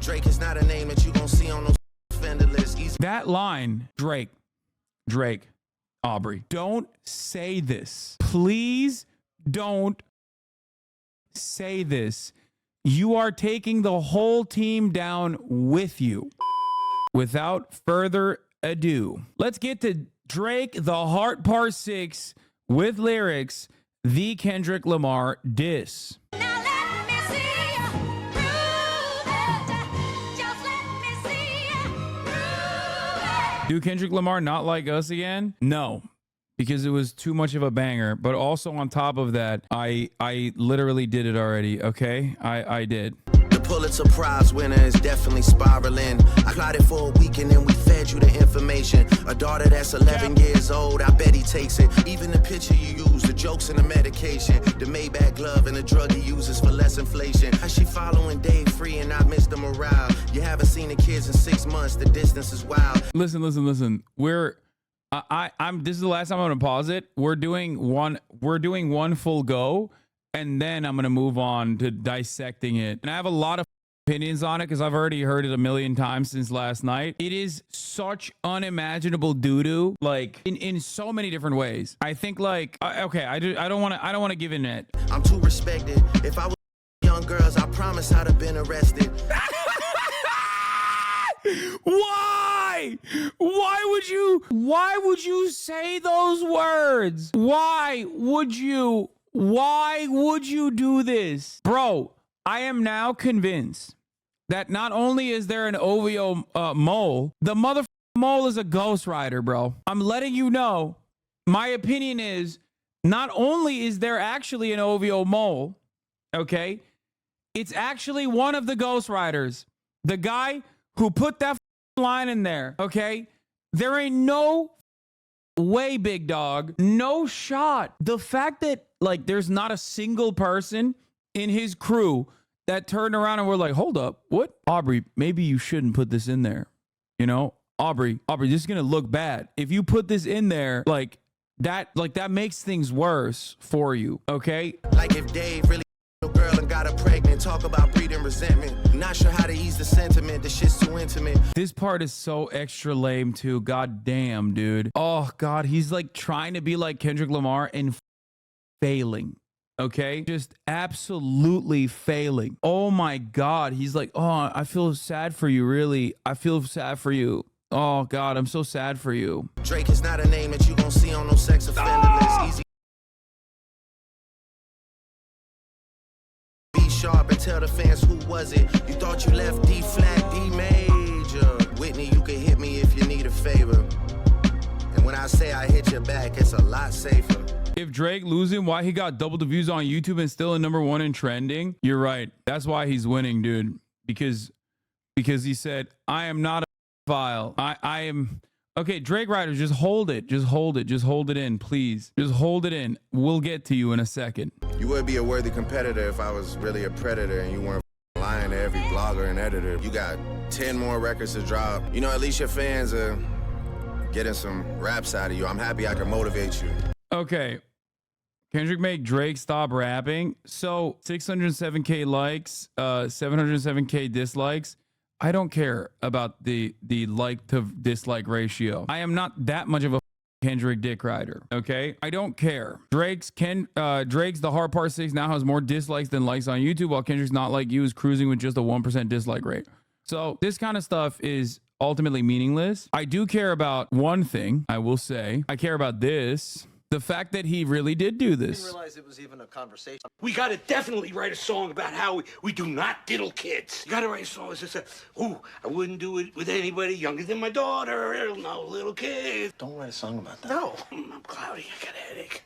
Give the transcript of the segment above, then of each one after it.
Drake is not a name that you gon' see on those offender lists. That line, Drake, Aubrey, don't say this. Please don't say this. You are taking the whole team down with you. Without further ado, let's get to Drake, the Heart Part 6 with lyrics, the Kendrick Lamar diss. Now let me see you prove it. Just let me see you prove it. Do Kendrick Lamar not like us again? No, because it was too much of a banger. But also on top of that, I literally did it already, okay? I did. The Pulitzer Prize winner is definitely spiraling. I plotted for a week and then we fed you the information. A daughter that's 11 years old, I bet he takes it. Even the picture you use, the jokes and the medication, the Maybach glove and the drug he uses for less inflation. How she following Dave Free and I missed the morale. You haven't seen the kids in 6 months, the distance is wild. Listen. This is the last time I'm gonna pause it. We're doing one full go, and then I'm gonna move on to dissecting it. And I have a lot of opinions on it because I've already heard it a million times since last night. It is such unimaginable doo-doo, like in so many different ways. I think like okay, I don't want to give in it. I'm too respected. If I was young girls, I promise I'd have been arrested. Why? Why would you say those words? Why would you do this? Bro, I am now convinced that not only is there an OVO mole, the motherfucking mole is a ghostwriter, bro. I'm letting you know. My opinion is not only is there actually an OVO mole, okay? It's actually one of the ghostwriters. The guy who put that line in there, okay? There ain't no way, big dog. No shot. The fact that, like, there's not a single person in his crew that turned around and were like, hold up, what? Aubrey, maybe you shouldn't put this in there. You know? Aubrey, this is gonna look bad. If you put this in there, that makes things worse for you, okay? Like if Dave really a girl and got her pregnant, talk about breeding resentment. Not sure how to ease the sentiment, the shit's too intimate. This part is so extra lame too. God damn, dude. Oh God, he's like trying to be like Kendrick Lamar and failing. Okay, just absolutely failing. Oh my God, he's like, oh, I feel sad for you. Really, I feel sad for you. Oh God, I'm so sad for you. Drake is not a name that you gon' see on no sex offender list. Easy. Sharp and tell the fans who was it. You thought you left D flat, D major. Whitney, you can hit me if you need a favor. And when I say I hit your back, it's a lot safer. If Drake losing, why he got double the views on YouTube and still in #1 in trending? You're right. That's why he's winning, dude. Because he said, I am not a file. I am. Okay, Drake writers, just hold it. Just hold it. Just hold it in, please. Just hold it in. We'll get to you in a second. You would be a worthy competitor if I was really a predator and you weren't lying to every blogger and editor. You got 10 more records to drop. You know, at least your fans are getting some raps out of you. I'm happy I can motivate you. Okay. Kendrick make Drake stop rapping. So 607K likes, 707K dislikes. I don't care about the like to dislike ratio. I am not that much of a Kendrick dick rider, okay? I don't care. Drake's The Hard Part 6 now has more dislikes than likes on YouTube, while Kendrick's Not Like You is cruising with just a 1% dislike rate. So this kind of stuff is ultimately meaningless. I do care about one thing, I will say. I care about this. The fact that he really did do this. I didn't realize it was even a conversation. We gotta definitely write a song about how we do not diddle kids. You gotta write a song that says, ooh, I wouldn't do it with anybody younger than my daughter, no little kid. Don't write a song about that. No, I'm cloudy, I got a headache.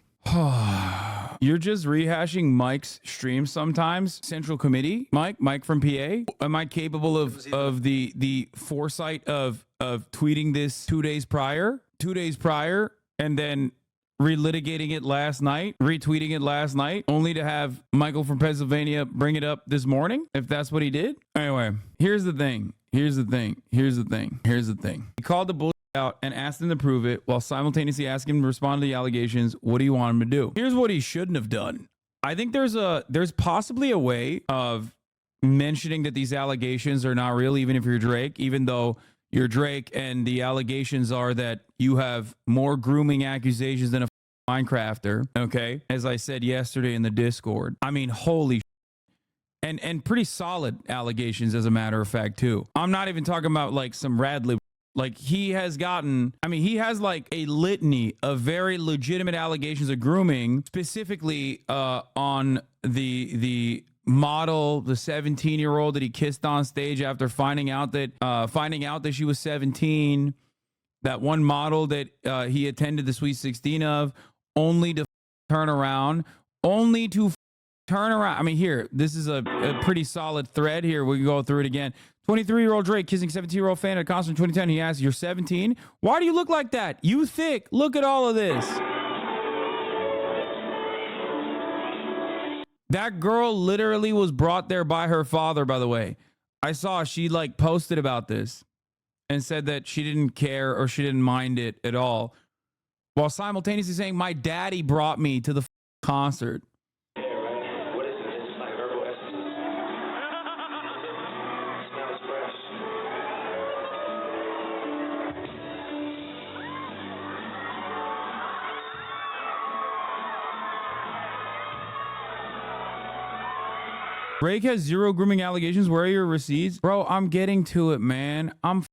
You're just rehashing Mike's stream sometimes. Central Committee, Mike from PA. Am I capable of the foresight of tweeting this 2 days prior, and then relitigating it last night, retweeting it last night, only to have Michael from Pennsylvania bring it up this morning, if that's what he did? Anyway, here's the thing. He called the bullshit out and asked him to prove it while simultaneously asking him to respond to the allegations. What do you want him to do? Here's what he shouldn't have done. I think there's possibly a way of mentioning that these allegations are not real, even if you're Drake, even though you're Drake, and the allegations are that you have more grooming accusations than a Minecrafter. Okay, as I said yesterday in the Discord. I mean, holy. And pretty solid allegations, as a matter of fact, too. I'm not even talking about like some Radley. Like, he has gotten, I mean, he has like a litany of very legitimate allegations of grooming, specifically on the model, the 17-year-old that he kissed on stage after finding out that she was 17. That one model that he attended the Sweet 16 of, only to turn around, I mean, here, this is a pretty solid thread here. We can go through it again. 23-year-old Drake kissing 17-year-old fan at a concert in 2010. He asked, "You're 17? Why do you look like that? You thick. Look at all of this." That girl literally was brought there by her father, by the way. I saw she like posted about this and said that she didn't care or she didn't mind it at all, while simultaneously saying, "My daddy brought me to the concert." Drake has 0 grooming allegations. Where are your receipts? Bro, I'm getting to it, man. I'm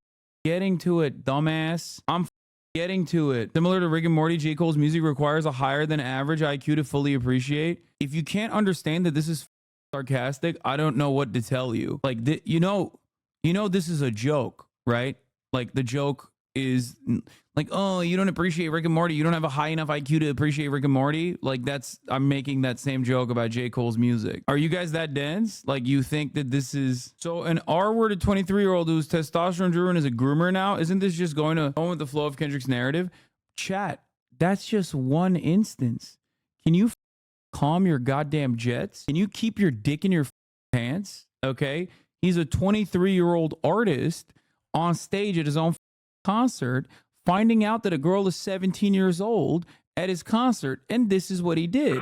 getting to it, dumbass. I'm getting to it. Similar to Rick and Morty, J. Cole's music requires a higher than average IQ to fully appreciate. If you can't understand that this is sarcastic, I don't know what to tell you. Like, you know, this is a joke, right? Like, the joke is like, oh, you don't appreciate Rick and Morty. You don't have a high enough IQ to appreciate Rick and Morty. Like, I'm making that same joke about J. Cole's music. Are you guys that dense? Like, you think that this is so an R-worded 23-year-old who's testosterone driven is a groomer now? Isn't this just going with the flow of Kendrick's narrative? Chat, that's just one instance. Can you calm your goddamn jets? Can you keep your dick in your pants? Okay. He's a 23-year-old artist on stage at his own concert, finding out that a girl is 17 years old at his concert, and this is what he did.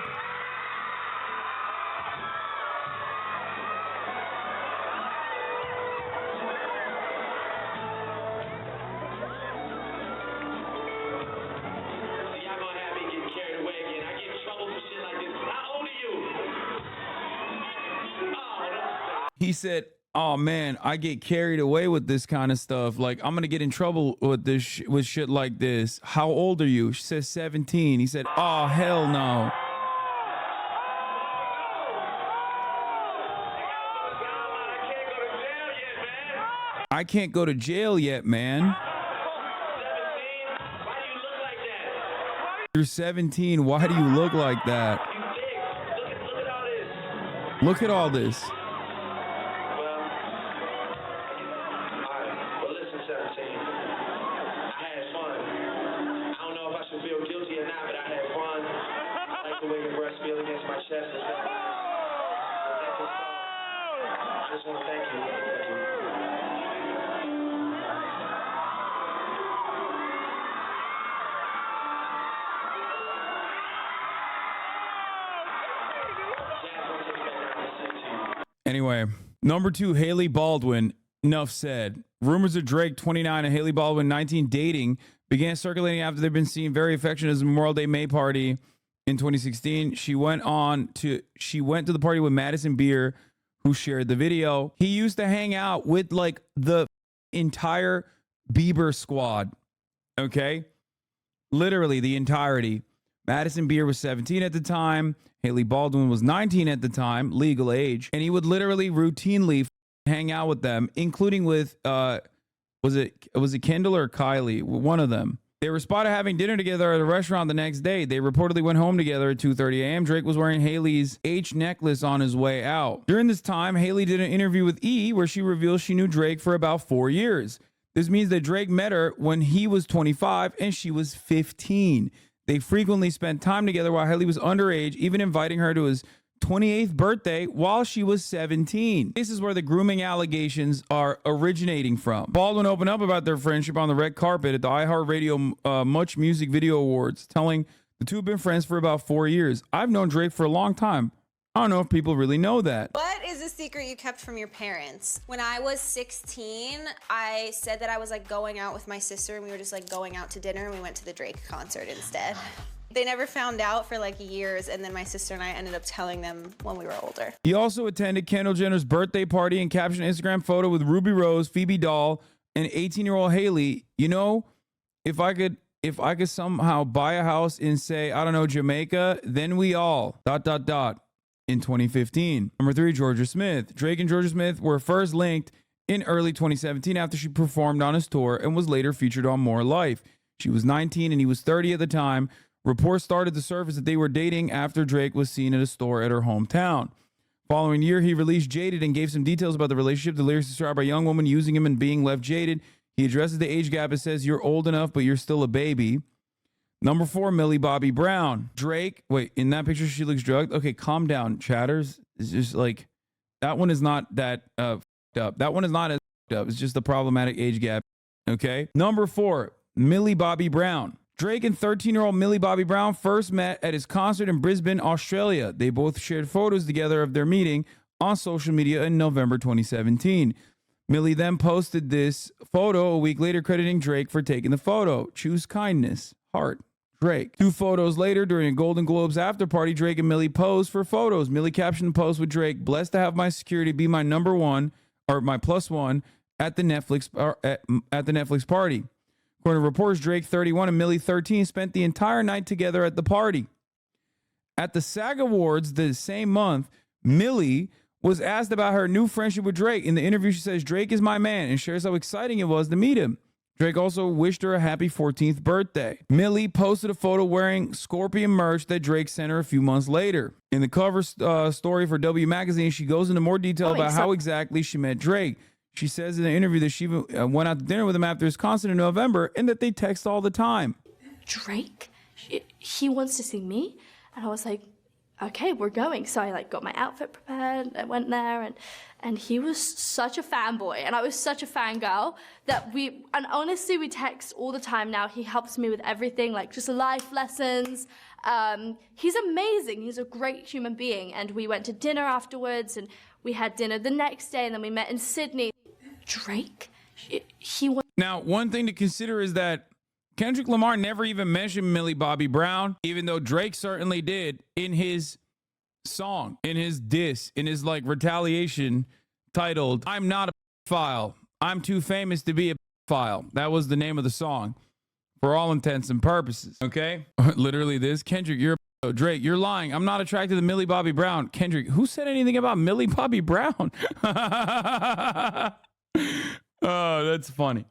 He said, "Oh man, I get carried away with this kind of stuff. Like, I'm gonna get in trouble with this with shit like this. How old are you?" She says 17. He said, "Oh hell no." I can't go to jail yet, man. You're 17. Why do you look like that? Look at all this. Anyway, number 2, Haley Baldwin. Enough said. Rumors of Drake, 29, and Haley Baldwin, 19, dating began circulating after they've been seen very affectionate at the Memorial Day May party in 2016. She went to the party with Madison Beer, who shared the video. He used to hang out with like the entire Bieber squad. Okay? Literally the entirety. Madison Beer was 17 at the time. Haley Baldwin was 19 at the time, legal age. And he would literally routinely hang out with them, including with, was it Kendall or Kylie? One of them. They were spotted having dinner together at a restaurant the next day. They reportedly went home together at 2:30 a.m. Drake was wearing Haley's H necklace on his way out. During this time, Haley did an interview with E! Where she reveals she knew Drake for about 4 years. This means that Drake met her when he was 25 and she was 15. They frequently spent time together while Haley was underage, even inviting her to his 28th birthday while she was 17. This is where the grooming allegations are originating from. Baldwin opened up about their friendship on the red carpet at the iHeartRadio Much Music Video Awards, telling the two have been friends for about 4 years. "I've known Drake for a long time. I don't know if people really know that. What is a secret you kept from your parents? When I was 16, I said that I was like going out with my sister and we were just like going out to dinner and we went to the Drake concert instead. They never found out for like years, and then my sister and I ended up telling them when we were older. He also attended Kendall Jenner's birthday party and captioned an Instagram photo with Ruby Rose, Phoebe Doll, and 18-year-old Haley. You know, if I could somehow buy a house in, say, I don't know, Jamaica, then we all ... in 2015. Number 3, Georgia Smith. Drake and Georgia Smith were first linked in early 2017 after she performed on his tour and was later featured on More Life. She was 19 and he was 30 at the time. Reports started to surface that they were dating after Drake was seen at a store at her hometown. Following year, he released Jaded and gave some details about the relationship. The lyrics described a young woman using him and being left jaded. He addresses the age gap and says, "You're old enough, but you're still a baby." Number 4, Millie Bobby Brown. Drake, wait, in that picture, she looks drugged. Okay, calm down, chatters. It's just like, that one is not that f***ed up. That one is not as f***ed up. It's just the problematic age gap, okay? Number 4, Millie Bobby Brown. Drake and 13-year-old Millie Bobby Brown first met at his concert in Brisbane, Australia. They both shared photos together of their meeting on social media in November 2017. Millie then posted this photo a week later, crediting Drake for taking the photo. Choose kindness. Heart. Drake. 2 photos later, during a Golden Globes after party, Drake and Millie posed for photos. Millie captioned the post with Drake, "Blessed to have my security be my number one, or my plus one, at the Netflix at the Netflix party." According to reports, Drake, 31, and Millie, 13, spent the entire night together at the party. At the SAG Awards the same month, Millie was asked about her new friendship with Drake. In the interview, she says, "Drake is my man," and shares how exciting it was to meet him. Drake also wished her a happy 14th birthday. Millie posted a photo wearing Scorpion merch that Drake sent her a few months later. In the cover story for W Magazine, she goes into more detail about how exactly she met Drake. She says in the interview that she went out to dinner with him after his concert in November and that they text all the time. Drake? He wants to see me? And I was like, okay, we're going. So I got my outfit prepared. I went there and he was such a fanboy and I was such a fangirl that and honestly, we text all the time now. He helps me with everything, just life lessons. He's amazing. He's a great human being. And we went to dinner afterwards and we had dinner the next day and then we met in Sydney. Drake? Now, one thing to consider is that Kendrick Lamar never even mentioned Millie Bobby Brown, even though Drake certainly did in his song, in his diss, in his retaliation titled, "I'm not a file. I'm too famous to be a file." That was the name of the song for all intents and purposes. Okay? Literally this. Kendrick, you're a Drake, you're lying. I'm not attracted to Millie Bobby Brown. Kendrick, who said anything about Millie Bobby Brown? Oh, that's funny.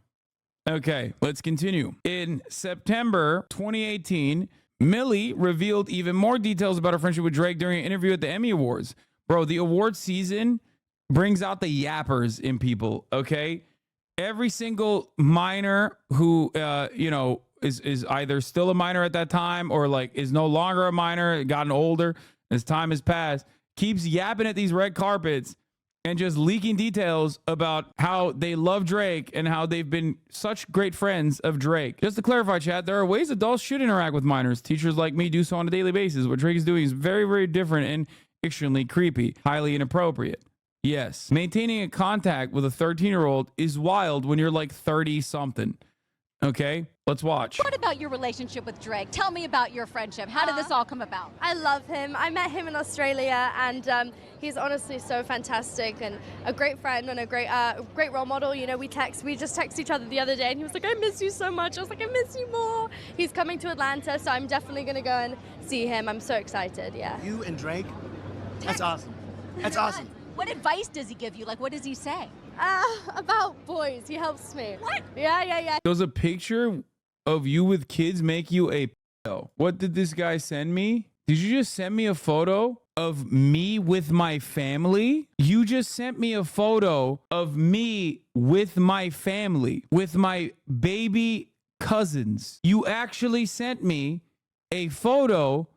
Okay, let's continue. In September 2018, Millie revealed even more details about her friendship with Drake during an interview at the Emmy Awards. Bro, the award season brings out the yappers in people, okay? Every single minor who, is either still a minor at that time or is no longer a minor, gotten older as time has passed, keeps yapping at these red carpets and just leaking details about how they love Drake and how they've been such great friends of Drake. Just to clarify, chat, there are ways adults should interact with minors. Teachers like me do so on a daily basis. What Drake is doing is very, very different and extremely creepy, highly inappropriate. Yes, maintaining a contact with a 13-year-old is wild when you're 30-something. Okay, let's watch. What about your relationship with Drake? Tell me about your friendship. How did this all come about? I love him. I met him in Australia and he's honestly so fantastic and a great friend and a great role model. We just text each other the other day and he was like, "I miss you so much." I was like, "I miss you more." He's coming to Atlanta, so I'm definitely going to go and see him. I'm so excited, yeah. You and Drake? That's awesome. That's awesome. What advice does he give you? What does he say? About boys. He helps me. What? Yeah. Does a picture of you with kids make you a p***o? What did this guy send me? Did you just send me a photo of me with my family? You just sent me a photo of me with my family, with my baby cousins. You actually sent me a photo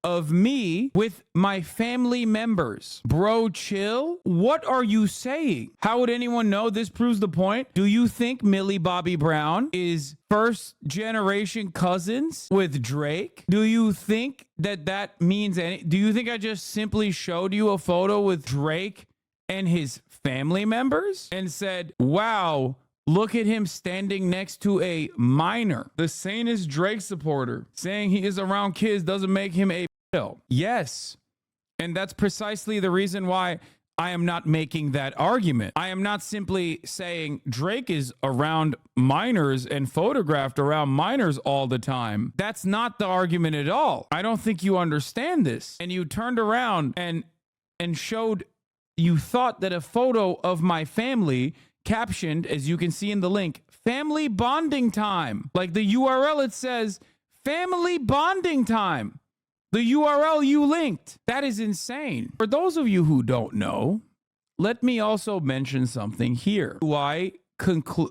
of me with my family members. Bro, chill. What are you saying? How would anyone know? This proves the point. Do you think Millie Bobby Brown is first generation cousins with Drake? Do you think that means any? Do you think I just simply showed you a photo with Drake and his family members and said, wow, look at him standing next to a minor? The sanest Drake supporter saying he is around kids doesn't make him a pedo. Yes. And that's precisely the reason why I am not making that argument. I am not simply saying Drake is around minors and photographed around minors all the time. That's not the argument at all. I don't think you understand this. And you turned around and showed, you thought that a photo of my family captioned, as you can see in the link, family bonding time. Like the URL, it says family bonding time. The URL you linked. That is insane. For those of you who don't know, let me also mention something here. Do I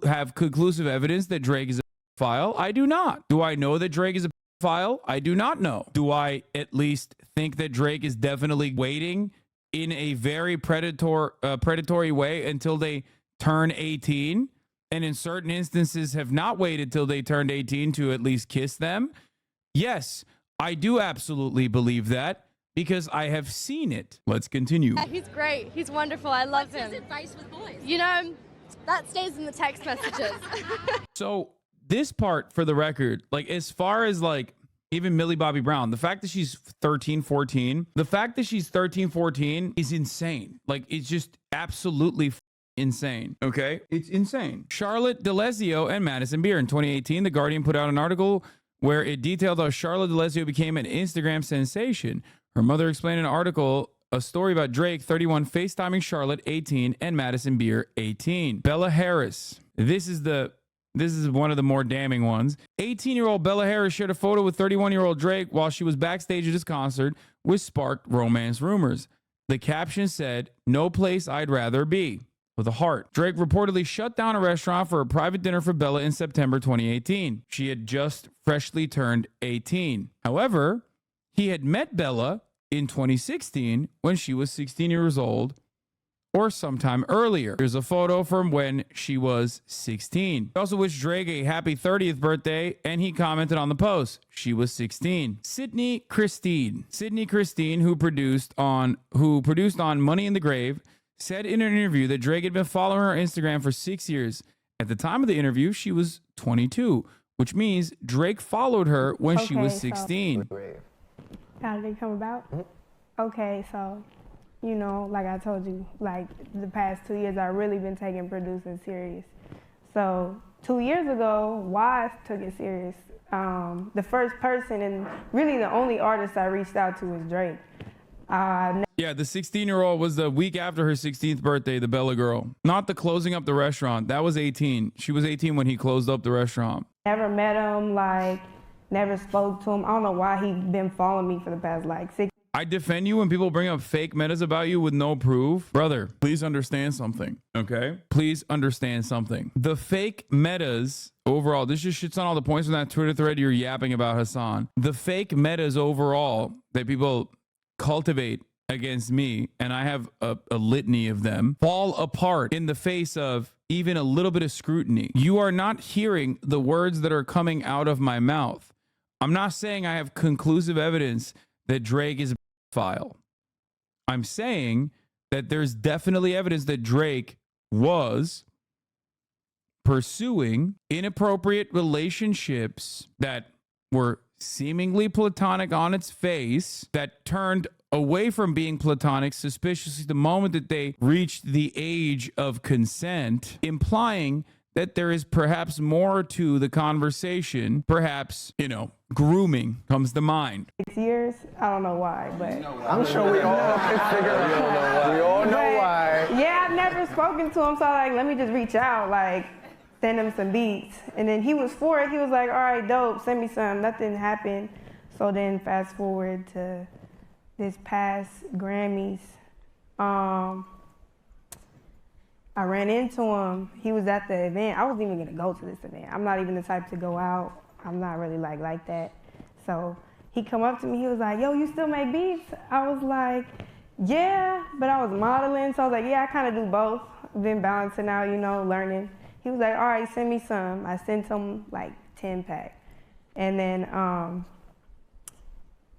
have conclusive evidence that Drake is a pedophile? I do not. Do I know that Drake is a pedophile? I do not know. Do I at least think that Drake is definitely waiting in a very predatory way until they turn 18, and in certain instances have not waited till they turned 18 to at least kiss them? Yes, I do absolutely believe that because I have seen it. Let's continue. Yeah, he's great. He's wonderful. I love him. What's his advice with boys? You know, that stays in the text messages. So this part, for the record, like as far as like even Millie Bobby Brown, the fact that she's 13, 14, the fact that she's 13, 14 is insane. Like it's just absolutely insane. Okay? It's insane. Charlotte DeLazio and Madison Beer. In 2018, The Guardian put out an article where it detailed how Charlotte DeLazio became an Instagram sensation. Her mother explained in an article a story about Drake, 31, FaceTiming Charlotte, 18, and Madison Beer, 18. Bella Harris. This is one of the more damning ones. 18-year-old Bella Harris shared a photo with 31-year-old Drake while she was backstage at his concert, which sparked romance rumors. The caption said, "No place I'd rather be," with a heart. Drake reportedly shut down a restaurant for a private dinner for Bella in September 2018. She had just freshly turned 18. However, he had met Bella in 2016 when she was 16 years old or sometime earlier. Here's a photo from when she was 16. He also wished Drake a happy 30th birthday, and he commented on the post. She was 16. Sydney Christine, who produced on Money in the Grave, said in an interview that Drake had been following her Instagram for 6 years. At the time of the interview, she was 22, which means Drake followed her when she was 16. How did it come about? Okay, so, you know, like I told you, like the past 2 years, I've really been taking producing serious. So 2 years ago, Wise took it serious. The first person and really the only artist I reached out to was Drake. Yeah, the 16-year-old was the week after her 16th birthday, the Bella girl. Not the closing up the restaurant. That was 18. She was 18 when he closed up the restaurant. Never met him, like, never spoke to him. I don't know why he been following me for the past, like, 6 I defend you when people bring up fake metas about you with no proof. Brother, please understand something, okay? Please understand something. The fake metas overall, this just shits on all the points from that Twitter thread you're yapping about, Hasan. The fake metas overall that people cultivate against me, and I have a litany of them, fall apart in the face of even a little bit of scrutiny. You are not hearing the words that are coming out of my mouth. I'm not saying I have conclusive evidence that Drake is a pedophile. I'm saying that there's definitely evidence that Drake was pursuing inappropriate relationships that were seemingly platonic on its face, that turned away from being platonic suspiciously the moment that they reached the age of consent, implying that there is perhaps more to the conversation. Perhaps, you know, grooming comes to mind. 6 years. I don't know why, but I'm sure we all can figure out. We all know why. Yeah, I've never spoken to him, so like, let me just reach out, like, send him some beats. And then he was for it. He was like, all right, dope, send me some. Nothing happened. So then fast forward to this past Grammys. I ran into him. He was at the event. I wasn't even gonna go to this event. I'm not even the type to go out. I'm not really like that. So he come up to me, he was like, yo, you still make beats? I was like, yeah, but I was modeling, so I was like, yeah, I kind of do both. Been balancing out, you know, learning. He was like, all right, send me some. I sent him like 10 pack. And then,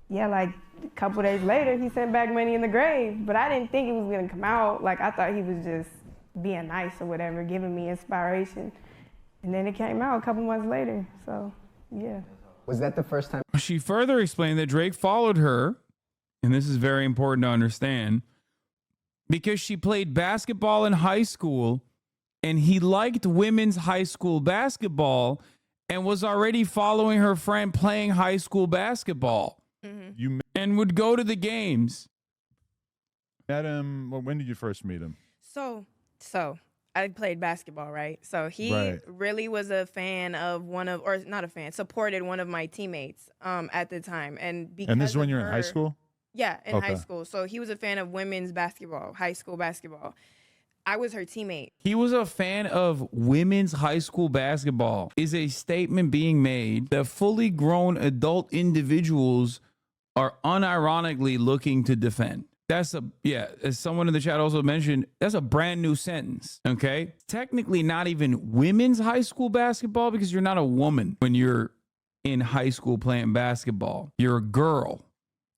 yeah, like a couple days later, he sent back Money in the Grave, but I didn't think it was gonna come out. Like, I thought he was just being nice or whatever, giving me inspiration. And then it came out a couple months later, so yeah. Was that the first time? She further explained that Drake followed her, and this is very important to understand, because she played basketball in high school and he liked women's high school basketball and was already following her friend playing high school basketball. And would go to the games. Met him, when did you first meet him? So I played basketball, right? So he really was a fan of not a fan, supported one of my teammates at the time. And because this is when of you're in high school? Yeah, in high school. So he was a fan of women's basketball, high school basketball. I was her teammate. He was a fan of women's high school basketball. Is a statement being made that fully grown adult individuals are unironically looking to defend. As someone in the chat also mentioned, that's a brand new sentence, okay? Technically not even women's high school basketball because you're not a woman when you're in high school playing basketball. You're a girl.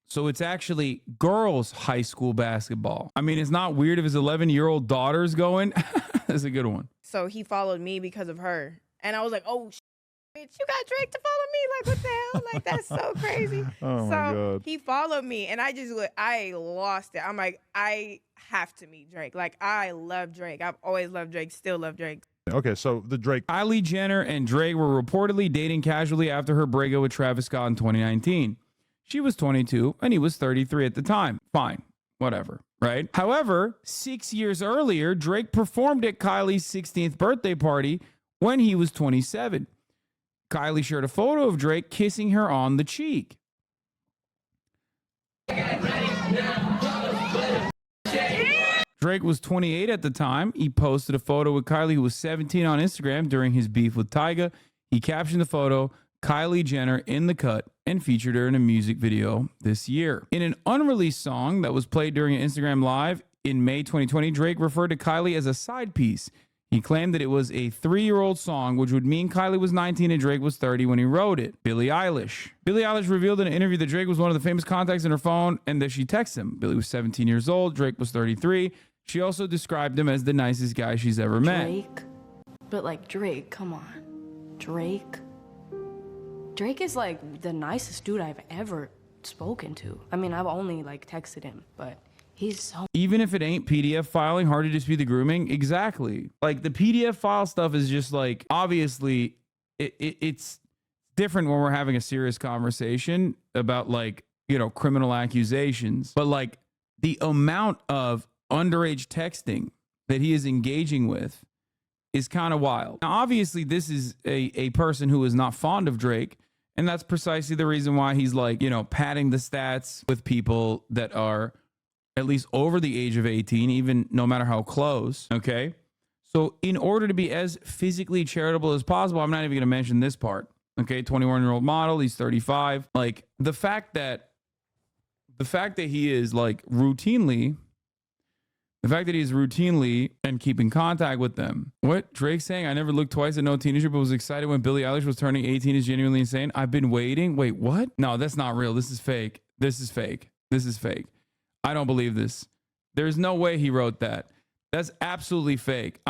So it's actually girls' high school basketball. I mean, it's not weird if his 11-year-old daughter's going. That's a good one. So he followed me because of her. And I was like, oh, bitch, you got Drake to follow me? Like, what the hell? Like, that's so crazy. Oh, my God. He followed me, and I lost it. I'm like, I have to meet Drake. Like, I love Drake. I've always loved Drake, still love Drake. Okay, so the Drake. Kylie Jenner and Drake were reportedly dating casually after her breakup with Travis Scott in 2019. She was 22 and he was 33 at the time. Fine, whatever, right? However, 6 years earlier, Drake performed at Kylie's 16th birthday party when he was 27. Kylie shared a photo of Drake kissing her on the cheek. Drake was 28 at the time. He posted a photo with Kylie, who was 17, on Instagram during his beef with Tyga. He captioned the photo, Kylie Jenner in the cut, and featured her in a music video this year. In an unreleased song that was played during an Instagram Live in May 2020, Drake referred to Kylie as a side piece. He claimed that it was a 3-year-old song, which would mean Kylie was 19 and Drake was 30 when he wrote it. Billie Eilish revealed in an interview that Drake was one of the famous contacts in her phone and that she texted him. Billie was 17 years old. Drake was 33. She also described him as the nicest guy she's ever met. Drake? But like, Drake, come on. Drake is like the nicest dude I've ever spoken to. I mean, I've only like texted him, but he's so... Even if it ain't PDF filing, hard to dispute the grooming. Exactly. Like, the PDF file stuff is just like, obviously, it's different when we're having a serious conversation about, like, you know, criminal accusations. But like, the amount of underage texting that he is engaging with is kind of wild. Now, obviously, this is a person who is not fond of Drake. And that's precisely the reason why he's, like, you know, padding the stats with people that are at least over the age of 18, even no matter how close. Okay. So in order to be as physically charitable as possible, I'm not even going to mention this part. Okay. 21-year-old model. He's 35. Like, the fact that he is like routinely and keeping contact with them. What Drake's saying, I never looked twice at no teenager, but was excited when Billie Eilish was turning 18 is genuinely insane. I've been waiting. Wait, what? No, that's not real. This is fake. This is fake. I don't believe this. There's no way he wrote that. That's absolutely fake.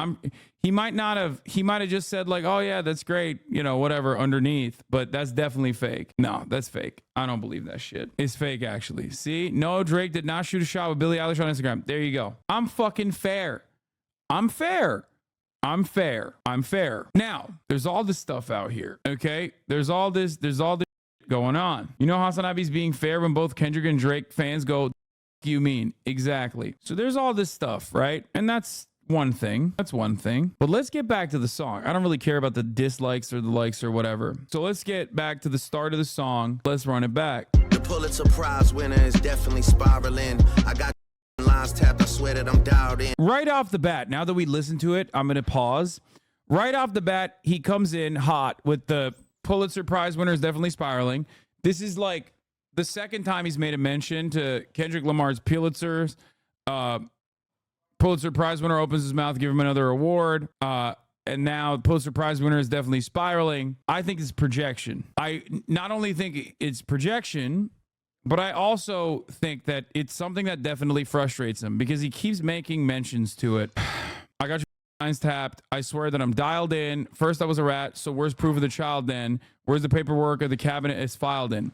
He might have just said like, oh yeah, that's great, you know, whatever underneath, but that's definitely fake. No, that's fake. I don't believe that shit. It's fake, actually. See, no, Drake did not shoot a shot with Billie Eilish on Instagram. There you go. I'm fucking fair. I'm fair. Now, there's all this stuff out here, okay? There's all this going on. You know, Hasanabi's being fair when both Kendrick and Drake fans go, you mean? Exactly. So there's all this stuff, right? And that's one thing. But let's get back to the song. I don't really care about the dislikes or the likes or whatever. So let's get back to the start of the song. Let's run it back. The Pulitzer Prize winner is definitely spiraling. I got lines tapped. I swear that I'm dialed in. Right off the bat, now that we listen to it, I'm going to pause. Right off the bat, he comes in hot with the Pulitzer Prize winner is definitely spiraling. This is like the second time he's made a mention to Kendrick Lamar's Pulitzer Prize winner opens his mouth, give him another award. And now Pulitzer Prize winner is definitely spiraling. I think it's projection. I not only think it's projection, but I also think that it's something that definitely frustrates him because he keeps making mentions to it. I got your lines tapped. I swear that I'm dialed in. First I was a rat, so where's proof of the child then? Where's the paperwork of the cabinet is filed in?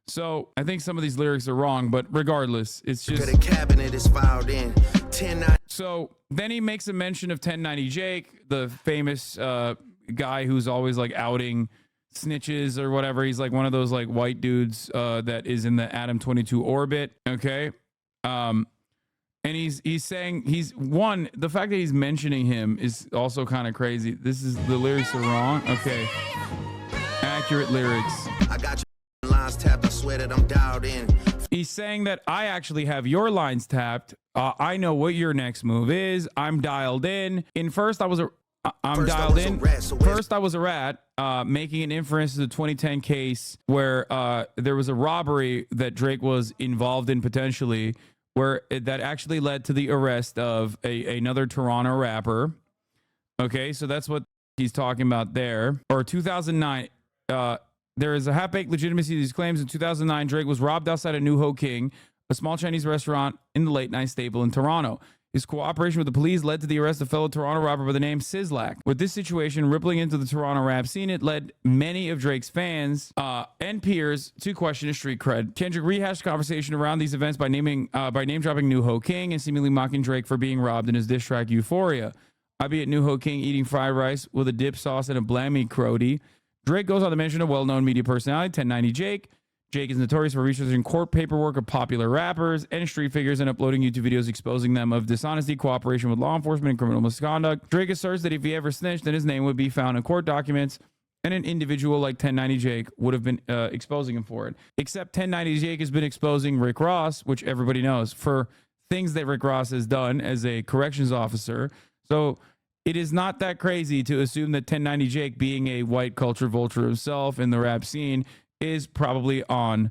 So I think some of these lyrics are wrong, but regardless, it's just the cabinet is filed in. 1090. So then he makes a mention of 1090 Jake, the famous guy who's always like outing snitches or whatever. He's like one of those like white dudes that is in the Adam 22 orbit. Okay. And he's saying the fact that he's mentioning him is also kind of crazy. The lyrics are wrong. Okay. Accurate lyrics. I got your lines tapped. I swear that I'm dialed in. He's saying that I actually have your lines tapped. I know what your next move is. I'm dialed in. First I was a rat, making an inference to the 2010 case where there was a robbery that Drake was involved in potentially, where that actually led to the arrest of another Toronto rapper. Okay, so that's what he's talking about there. Or 2009, there is a half-baked legitimacy to these claims. In 2009, Drake was robbed outside of New Ho King, a small Chinese restaurant in the late-night staple in Toronto. His cooperation with the police led to the arrest of fellow Toronto rapper by the name Sizzlack. With this situation rippling into the Toronto rap scene, it led many of Drake's fans and peers to question his street cred. Kendrick rehashed conversation around these events by name dropping New Ho King and seemingly mocking Drake for being robbed in his diss track Euphoria. I be at New Ho King eating fried rice with a dip sauce and a blammy crody. Drake goes on to mention a well-known media personality, 1090 Jake. Jake is notorious for researching court paperwork of popular rappers and street figures and uploading YouTube videos exposing them of dishonesty, cooperation with law enforcement, and criminal misconduct. Drake asserts that if he ever snitched, then his name would be found in court documents, and an individual like 1090 Jake would have been exposing him for it. Except 1090 Jake has been exposing Rick Ross, which everybody knows, for things that Rick Ross has done as a corrections officer. So it is not that crazy to assume that 1090 Jake, being a white culture vulture himself in the rap scene, is probably on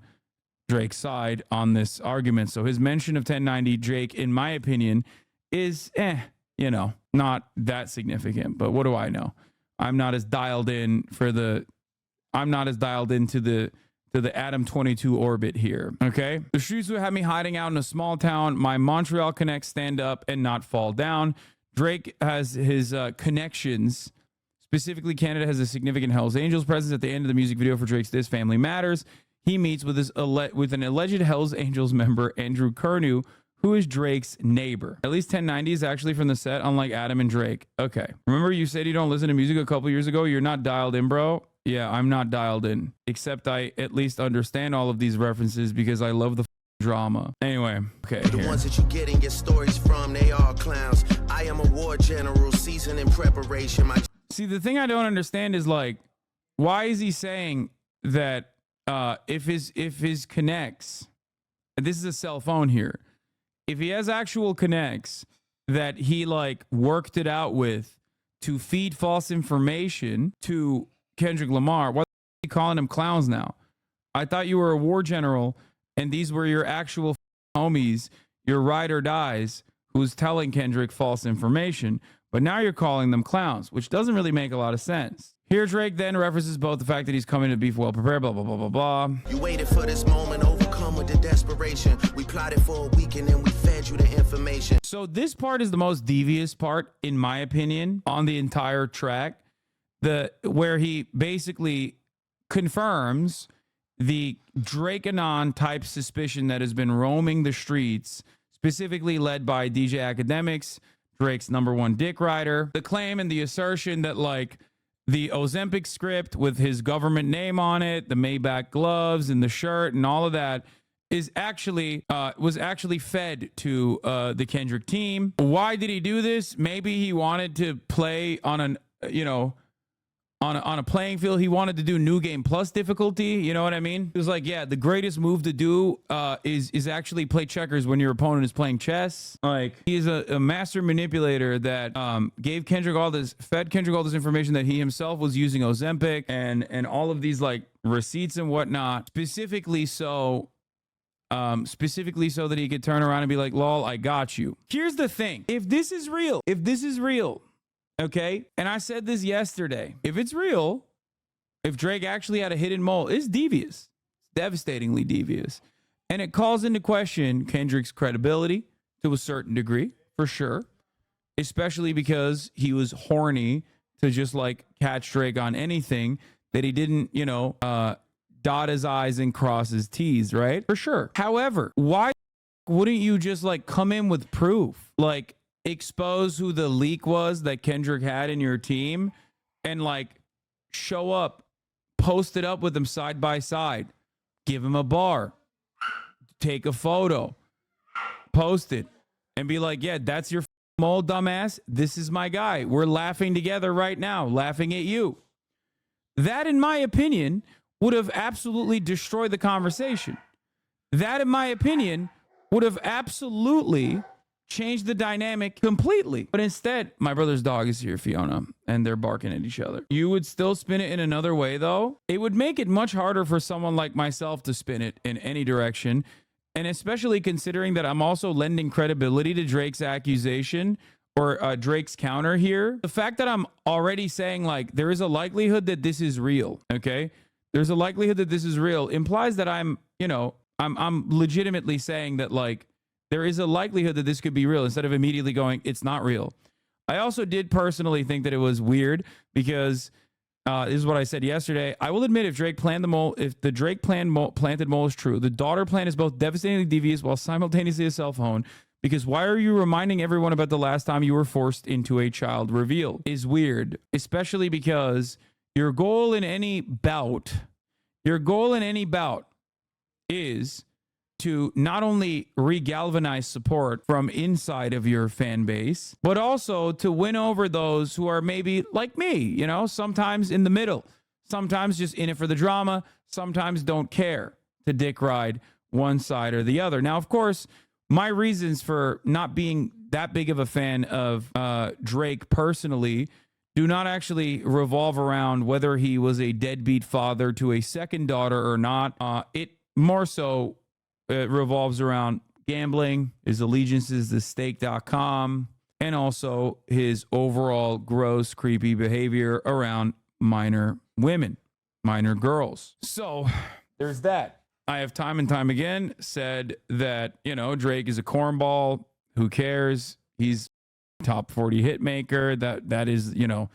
Drake's side on this argument. So his mention of 1090 Jake, in my opinion, is not that significant. But what do I know? I'm not as dialed into the Adam 22 orbit here. Okay. The streets would have me hiding out in a small town. My Montreal connects stand up and not fall down. Drake has his connections. Specifically, Canada has a significant Hells Angels presence. At the end of the music video for Drake's This Family Matters, he meets with an alleged Hells Angels member, Andrew Kernew, who is Drake's neighbor. At least 1090 is actually from the set, unlike Adam and Drake. Okay. Remember you said you don't listen to music a couple years ago? You're not dialed in, bro? Yeah, I'm not dialed in. Except I at least understand all of these references because I love the drama. Anyway, okay. The ones that you getting your stories from, they are clowns. I am a war general, seasoned in preparation. See, the thing I don't understand is, like, why is he saying that if his connects, and this is a cell phone here, if he has actual connects that he like worked it out with to feed false information to Kendrick Lamar, why are you calling him clowns now? I thought you were a war general and these were your actual homies, your ride or dies, who's telling Kendrick false information. But now you're calling them clowns, which doesn't really make a lot of sense. Here, Drake then references both the fact that he's coming to beef well prepared, blah, blah, blah, blah, blah. You waited for this moment, overcome with the desperation. We plotted for a week and then we fed you the information. So this part is the most devious part, in my opinion, on the entire track. Where he basically confirms the Drake-anon type suspicion that has been roaming the streets, specifically led by DJ Academics, Drake's #1 dick rider. The claim and the assertion that like the Ozempic script with his government name on it, the Maybach gloves and the shirt and all of that was actually fed to the Kendrick team. Why did he do this? Maybe he wanted to play on on a playing field. He wanted to do new game plus difficulty. You know what I mean? It was like, yeah, the greatest move to do is actually play checkers when your opponent is playing chess. Like, he is a master manipulator that fed Kendrick all this information that he himself was using Ozempic and all of these like receipts and whatnot, specifically so specifically so that he could turn around and be like, lol, I got you. Here's the thing. If this is real, okay, and I said this yesterday, if it's real, if Drake actually had a hidden mole, it's devious. It's devastatingly devious. And it calls into question Kendrick's credibility to a certain degree, for sure, especially because he was horny to just like catch Drake on anything that he didn't, you know, dot his I's and cross his T's, right? For sure. However, why wouldn't you just like come in with proof? Like expose who the leak was that Kendrick had in your team and like show up, post it up with them side by side, give him a bar, take a photo, post it, and be like, yeah, that's your mole, dumbass. This is my guy. We're laughing together right now, laughing at you. That, in my opinion, would have absolutely destroyed the conversation. That, in my opinion, would have absolutely changed the dynamic completely. But instead, my brother's dog is here, Fiona, and they're barking at each other. You would still spin it in another way, though. It would make it much harder for someone like myself to spin it in any direction. And especially considering that I'm also lending credibility to Drake's accusation or Drake's counter here. The fact that I'm already saying like there is a likelihood that this is real, okay? There's a likelihood that this is real implies that I'm, you know, I'm legitimately saying that like there is a likelihood that this could be real instead of immediately going, it's not real. I also did personally think that it was weird because this is what I said yesterday. I will admit if Drake planned the mole, if the Drake planted mole is true, the daughter plan is both devastatingly devious while simultaneously a cell phone. Because why are you reminding everyone about the last time you were forced into a child reveal? Is weird, especially because your goal in any bout is to not only regalvanize support from inside of your fan base, but also to win over those who are maybe like me, you know, sometimes in the middle, sometimes just in it for the drama, sometimes don't care to dick ride one side or the other. Now, of course, my reasons for not being that big of a fan of Drake personally do not actually revolve around whether he was a deadbeat father to a second daughter or not. It more so revolves around gambling, his allegiances to stake.com, and also his overall gross, creepy behavior around minor women, minor girls. So there's that. I have time and time again said that, you know, Drake is a cornball. Who cares? He's top 40 hit maker. That is, you know,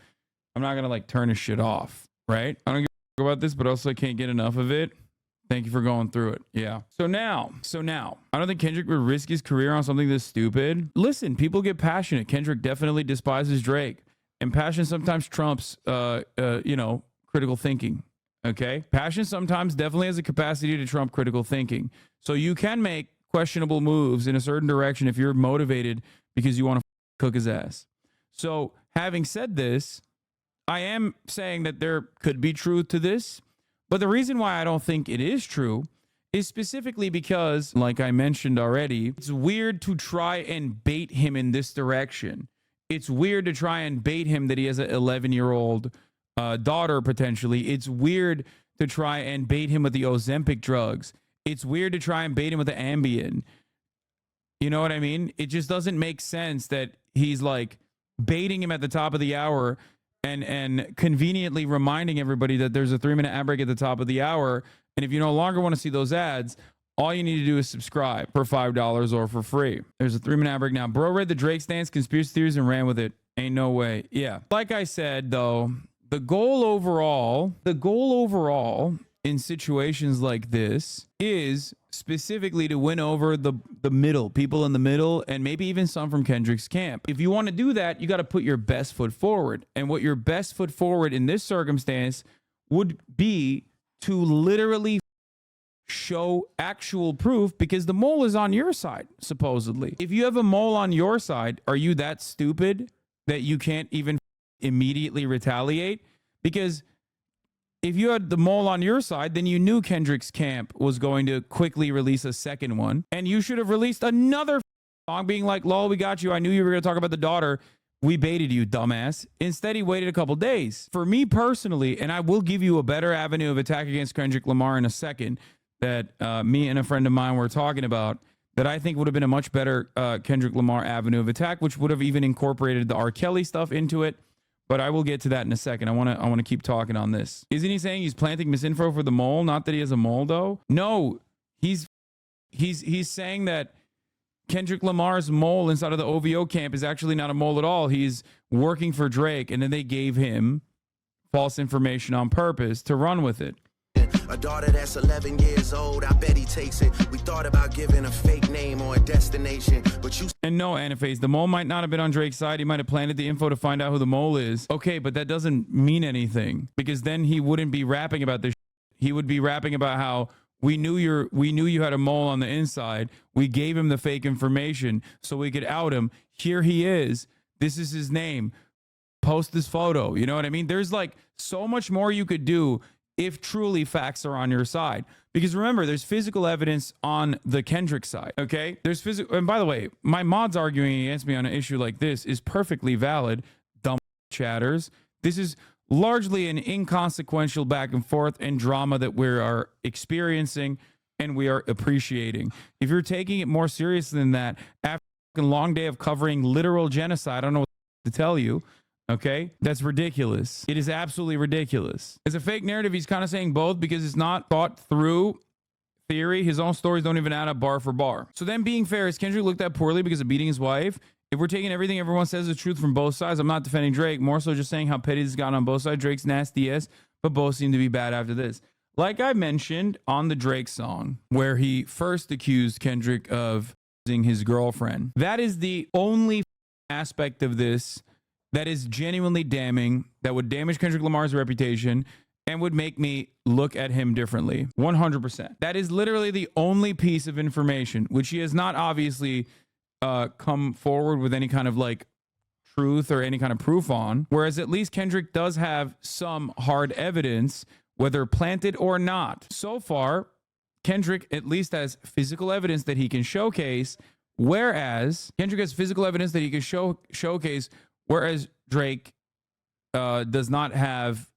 I'm not going to like turn his shit off, right? I don't give a about this, but also I can't get enough of it. Thank you for going through it. Yeah. So now, I don't think Kendrick would risk his career on something this stupid. Listen, people get passionate. Kendrick definitely despises Drake, and passion sometimes trumps, you know, critical thinking. Okay. Passion sometimes definitely has a capacity to trump critical thinking. So you can make questionable moves in a certain direction if you're motivated because you want to cook his ass. So having said this, I am saying that there could be truth to this. But the reason why I don't think it is true is specifically because, like I mentioned already, it's weird to try and bait him in this direction. It's weird to try and bait him that he has an 11-year-old daughter, potentially. It's weird to try and bait him with the Ozempic drugs. It's weird to try and bait him with the Ambien. You know what I mean? It just doesn't make sense that he's like baiting him at the top of the hour and conveniently reminding everybody that there's a 3-minute ad break at the top of the hour. And if you no longer want to see those ads, all you need to do is subscribe for $5 or for free. There's a 3-minute ad break now. Bro read the Drake stance, conspiracy theories, and ran with it. Ain't no way. Yeah. Like I said, though, the goal overall in situations like this is specifically to win over the middle, people in the middle, and maybe even some from Kendrick's camp. If you want to do that, you got to put your best foot forward. And what your best foot forward in this circumstance would be to literally show actual proof, because the mole is on your side, supposedly. If you have a mole on your side, are you that stupid that you can't even immediately retaliate? Because if you had the mole on your side, then you knew Kendrick's camp was going to quickly release a second one, and you should have released another song being like, lol, we got you. I knew you were going to talk about the daughter. We baited you, dumbass. Instead, he waited a couple days. For me personally, and I will give you a better avenue of attack against Kendrick Lamar in a second, that me and a friend of mine were talking about that I think would have been a much better Kendrick Lamar avenue of attack, which would have even incorporated the R. Kelly stuff into it. But I will get to that in a second. I want to keep talking on this. Isn't he saying he's planting misinfo for the mole? Not that he has a mole, though. No, he's saying that Kendrick Lamar's mole inside of the OVO camp is actually not a mole at all. He's working for Drake, and then they gave him false information on purpose to run with it. A daughter that's 11 years old, I bet he takes it. We thought about giving a fake name or a destination, but you... And no, Anaphase, the mole might not have been on Drake's side. He might have planted the info to find out who the mole is. Okay, but that doesn't mean anything, because then he wouldn't be rapping about this. He would be rapping about how we knew you had a mole on the inside. We gave him the fake information so we could out him. Here he is. This is his name. Post this photo. You know what I mean? There's like so much more you could do if truly facts are on your side. Because remember, there's physical evidence on the Kendrick side, okay? There's physical, and by the way, my mods arguing against me on an issue like this is perfectly valid, dumb chatters. This is largely an inconsequential back and forth and drama that we are experiencing and we are appreciating. If you're taking it more seriously than that, after a long day of covering literal genocide, I don't know what to tell you. Okay, that's ridiculous. It is absolutely ridiculous. It's a fake narrative. He's kind of saying both because it's not thought through theory. His own stories don't even add up bar for bar. So then being fair, is Kendrick looked at poorly because of beating his wife? If we're taking everything everyone says is the truth from both sides, I'm not defending Drake. More so just saying how petty this has gotten on both sides. Drake's nasty ass, but both seem to be bad after this. Like I mentioned on the Drake song, where he first accused Kendrick of using his girlfriend. That is the only aspect of this that is genuinely damning, that would damage Kendrick Lamar's reputation and would make me look at him differently. 100%. That is literally the only piece of information, which he has not obviously come forward with any kind of like truth or any kind of proof on. Whereas at least Kendrick does have some hard evidence, whether planted or not. So far, Kendrick at least has physical evidence that he can showcase, whereas Kendrick has physical evidence that he can showcase, whereas Drake does not have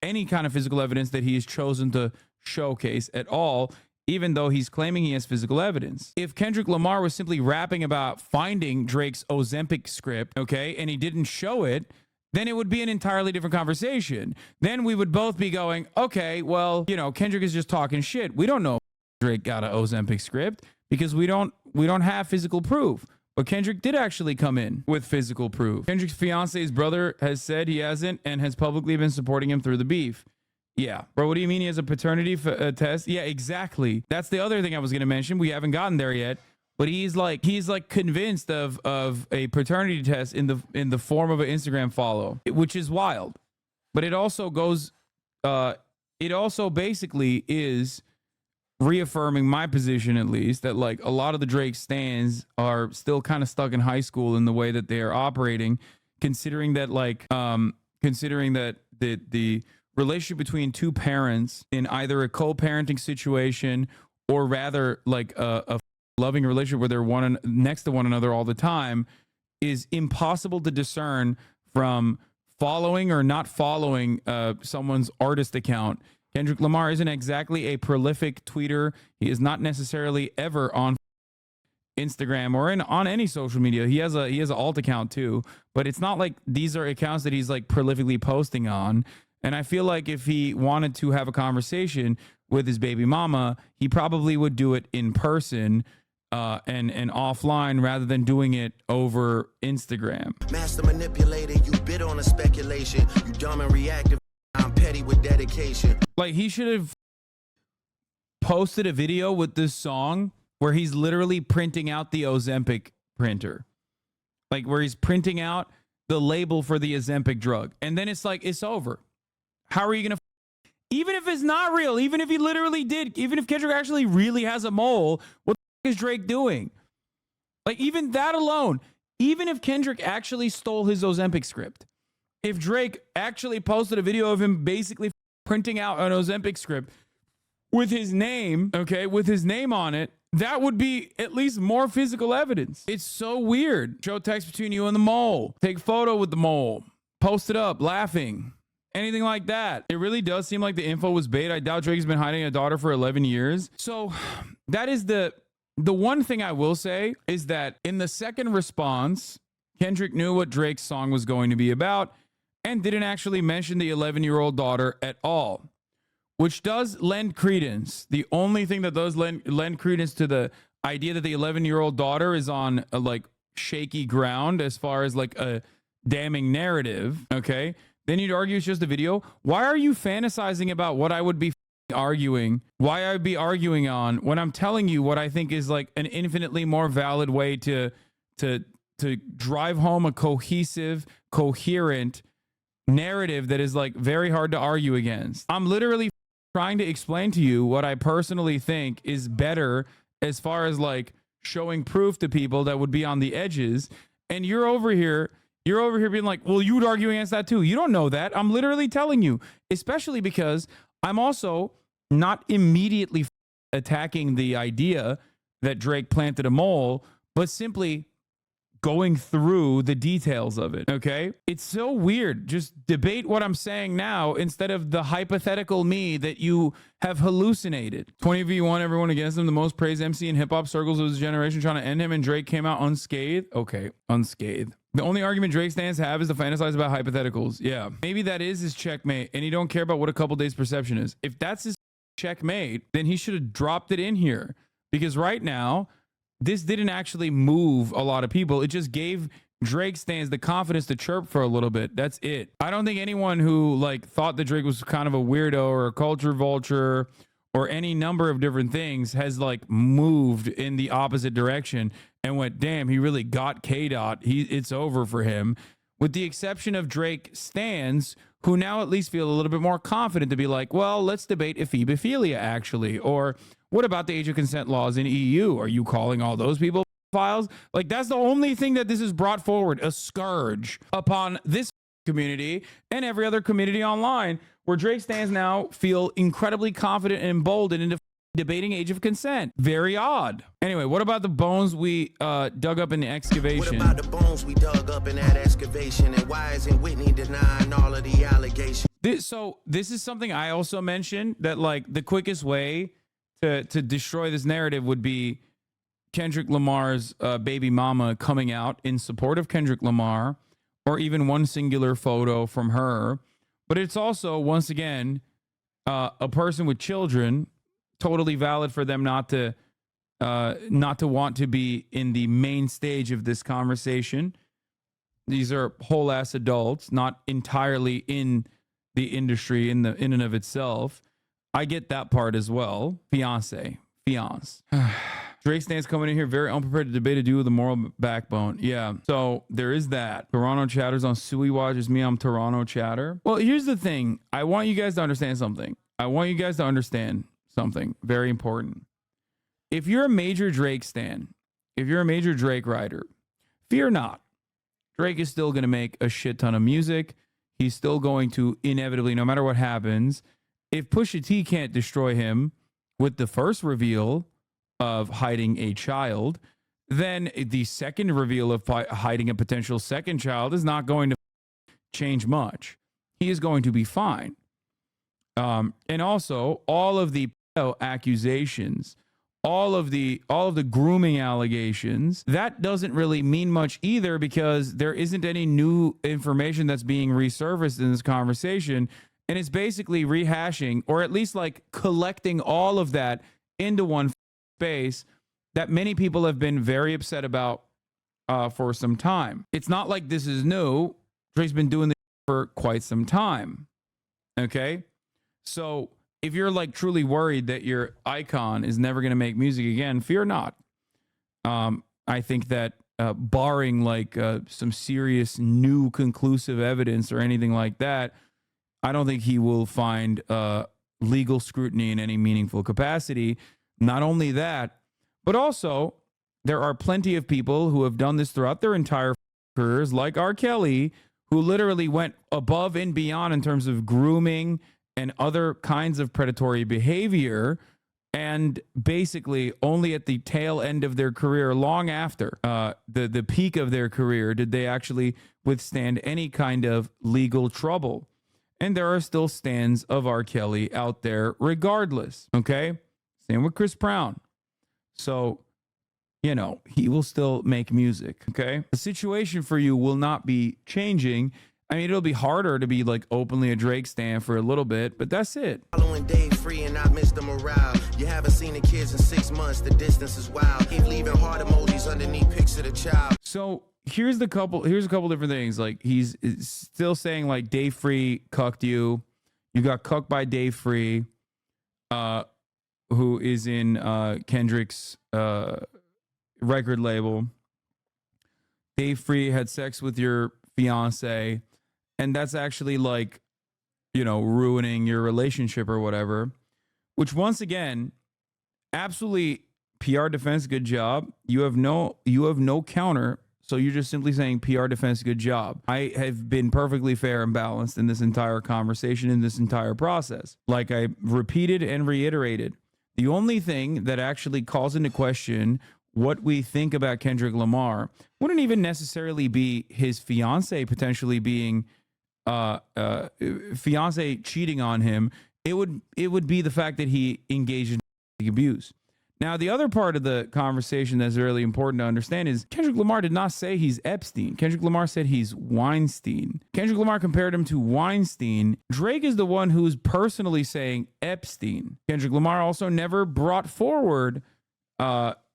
any kind of physical evidence that he has chosen to showcase at all, even though he's claiming he has physical evidence. If Kendrick Lamar was simply rapping about finding Drake's Ozempic script, okay, and he didn't show it, then it would be an entirely different conversation. Then we would both be going, okay, well, you know, Kendrick is just talking shit. We don't know if Drake got an Ozempic script because we don't have physical proof. But Kendrick did actually come in with physical proof. Kendrick's fiance's brother has said he hasn't and has publicly been supporting him through the beef. Yeah. Bro, what do you mean he has a paternity test? Yeah, exactly. That's the other thing I was going to mention. We haven't gotten there yet. But he's like convinced of a paternity test in the form of an Instagram follow, which is wild. But it also goes, it also basically is reaffirming my position, at least, that like a lot of the Drake stans are still kind of stuck in high school in the way that they are operating, considering that the relationship between two parents in either a co-parenting situation or rather like a loving relationship where they're next to one another all the time is impossible to discern from following or not following someone's artist account. Kendrick Lamar isn't exactly a prolific tweeter. He is not necessarily ever on Instagram or on any social media. He has an alt account too, but it's not like these are accounts that he's like prolifically posting on. And I feel like if he wanted to have a conversation with his baby mama, he probably would do it in person and offline rather than doing it over Instagram. Master manipulator, you bid on a speculation. You dumb and reactive. I'm petty with dedication. Like he should have posted a video with this song where he's literally printing out the Ozempic printer. Like where he's printing out the label for the Ozempic drug. And then it's like, it's over. How are you going to, even if it's not real, even if he literally did, even if Kendrick actually really has a mole, what the is Drake doing? Like even that alone, even if Kendrick actually stole his Ozempic script, if Drake actually posted a video of him basically printing out an Ozempic script with his name, okay, with his name on it, that would be at least more physical evidence. It's so weird. Show text between you and the mole. Take a photo with the mole. Post it up, laughing. anything like that. It really does seem like the info was bait. I doubt Drake's been hiding a daughter for 11 years. So that is the one thing I will say is that in the second response, Kendrick knew what Drake's song was going to be about and didn't actually mention the 11-year-old daughter at all, which does lend credence. The only thing that does lend credence to the idea that the 11-year-old daughter is on a, like, shaky ground as far as like a damning narrative, okay? Then you'd argue it's just a video. Why are you fantasizing about what I would be arguing? Why I would be arguing on when I'm telling you what I think is like an infinitely more valid way to drive home a cohesive, coherent narrative that is like very hard to argue against. I'm literally trying to explain to you what I personally think is better as far as like showing proof to people that would be on the edges, and you're over here being like, well, you would argue against that too. You don't know that. I'm literally telling you, especially because I'm also not immediately attacking the idea that Drake planted a mole, but simply going through the details of it, okay? It's so weird. Just debate what I'm saying now instead of the hypothetical me that you have hallucinated. 20v1, everyone against him, the most praised MC in hip-hop circles of his generation, trying to end him, and Drake came out unscathed. Okay, unscathed. The only argument Drake stands have is to fantasize about hypotheticals. Yeah, maybe that is his checkmate, and he don't care about what a couple days perception is. If that's his checkmate, then he should have dropped it in here, because right now, this didn't actually move a lot of people. It just gave Drake stands the confidence to chirp for a little bit. That's it. I don't think anyone who like thought that Drake was kind of a weirdo or a culture vulture or any number of different things has like moved in the opposite direction and went, damn, he really got K-Dot. It's over for him. With the exception of Drake stands, who now at least feel a little bit more confident to be like, well, let's debate ephebophilia actually, or what about the age of consent laws in EU? Are you calling all those people files? Like, that's the only thing that this has brought forward, a scourge upon this community and every other community online, where Drake stands now feel incredibly confident and emboldened into debating age of consent. Very odd. Anyway, what about the bones we dug up in the excavation? What about the bones we dug up in that excavation? And why isn't Whitney denying all of the allegations? This is something I also mentioned, that like the quickest way to destroy this narrative would be Kendrick Lamar's baby mama coming out in support of Kendrick Lamar, or even one singular photo from her. But it's also, once again, a person with children, totally valid for them not to want to be in the main stage of this conversation. These are whole ass adults, not entirely in the industry in and of itself. I get that part as well. Fiance. Drake stands coming in here very unprepared to debate a dude with a moral backbone. Yeah, so there is that. Toronto Chatter's on Suey Watch. It's me, I'm Toronto Chatter. Well, here's the thing. I want you guys to understand something. Something very important. If you're a major Drake stan, if you're a major Drake rider, fear not. Drake is still going to make a shit ton of music. He's still going to inevitably, no matter what happens, if Pusha T can't destroy him with the first reveal of hiding a child, then the second reveal of hiding a potential second child is not going to change much. He is going to be fine. And also, all of the accusations, all of the grooming allegations, that doesn't really mean much either, because there isn't any new information that's being resurfaced in this conversation. And it's basically rehashing, or at least like collecting all of that into one space that many people have been very upset about for some time. It's not like this is new. Drake's been doing this for quite some time. Okay? So if you're like truly worried that your icon is never going to make music again, fear not. I think that barring like some serious new conclusive evidence or anything like that, I don't think he will find legal scrutiny in any meaningful capacity. Not only that, but also there are plenty of people who have done this throughout their entire careers, like R. Kelly, who literally went above and beyond in terms of grooming and other kinds of predatory behavior, and basically only at the tail end of their career, long after the peak of their career, did they actually withstand any kind of legal trouble. And there are still stans of R. Kelly out there regardless. Okay. Same with Chris Brown. So, you know, he will still make music. Okay. The situation for you will not be changing. I mean, it'll be harder to be like openly a Drake stan for a little bit, but that's it. Following day free and I miss the morale. You haven't seen the kids in 6 months. The distance is wild. Keep leaving heart emojis underneath pics of the child. So here's a couple different things. Like he's still saying like Day Free cucked you. You got cucked by Day Free, who is in Kendrick's record label. Day Free had sex with your fiance, and that's actually like, you know, ruining your relationship or whatever, which once again, absolutely PR defense, good job. You have no counter. So you're just simply saying PR defense, good job. I have been perfectly fair and balanced in this entire conversation, in this entire process. Like I repeated and reiterated, the only thing that actually calls into question what we think about Kendrick Lamar wouldn't even necessarily be his fiance potentially being fiance cheating on him. It would be the fact that he engaged in abuse. Now, the other part of the conversation that's really important to understand is Kendrick Lamar did not say he's Epstein. Kendrick Lamar said he's Weinstein. Kendrick Lamar compared him to Weinstein. Drake is the one who's personally saying Epstein. Kendrick Lamar also never brought forward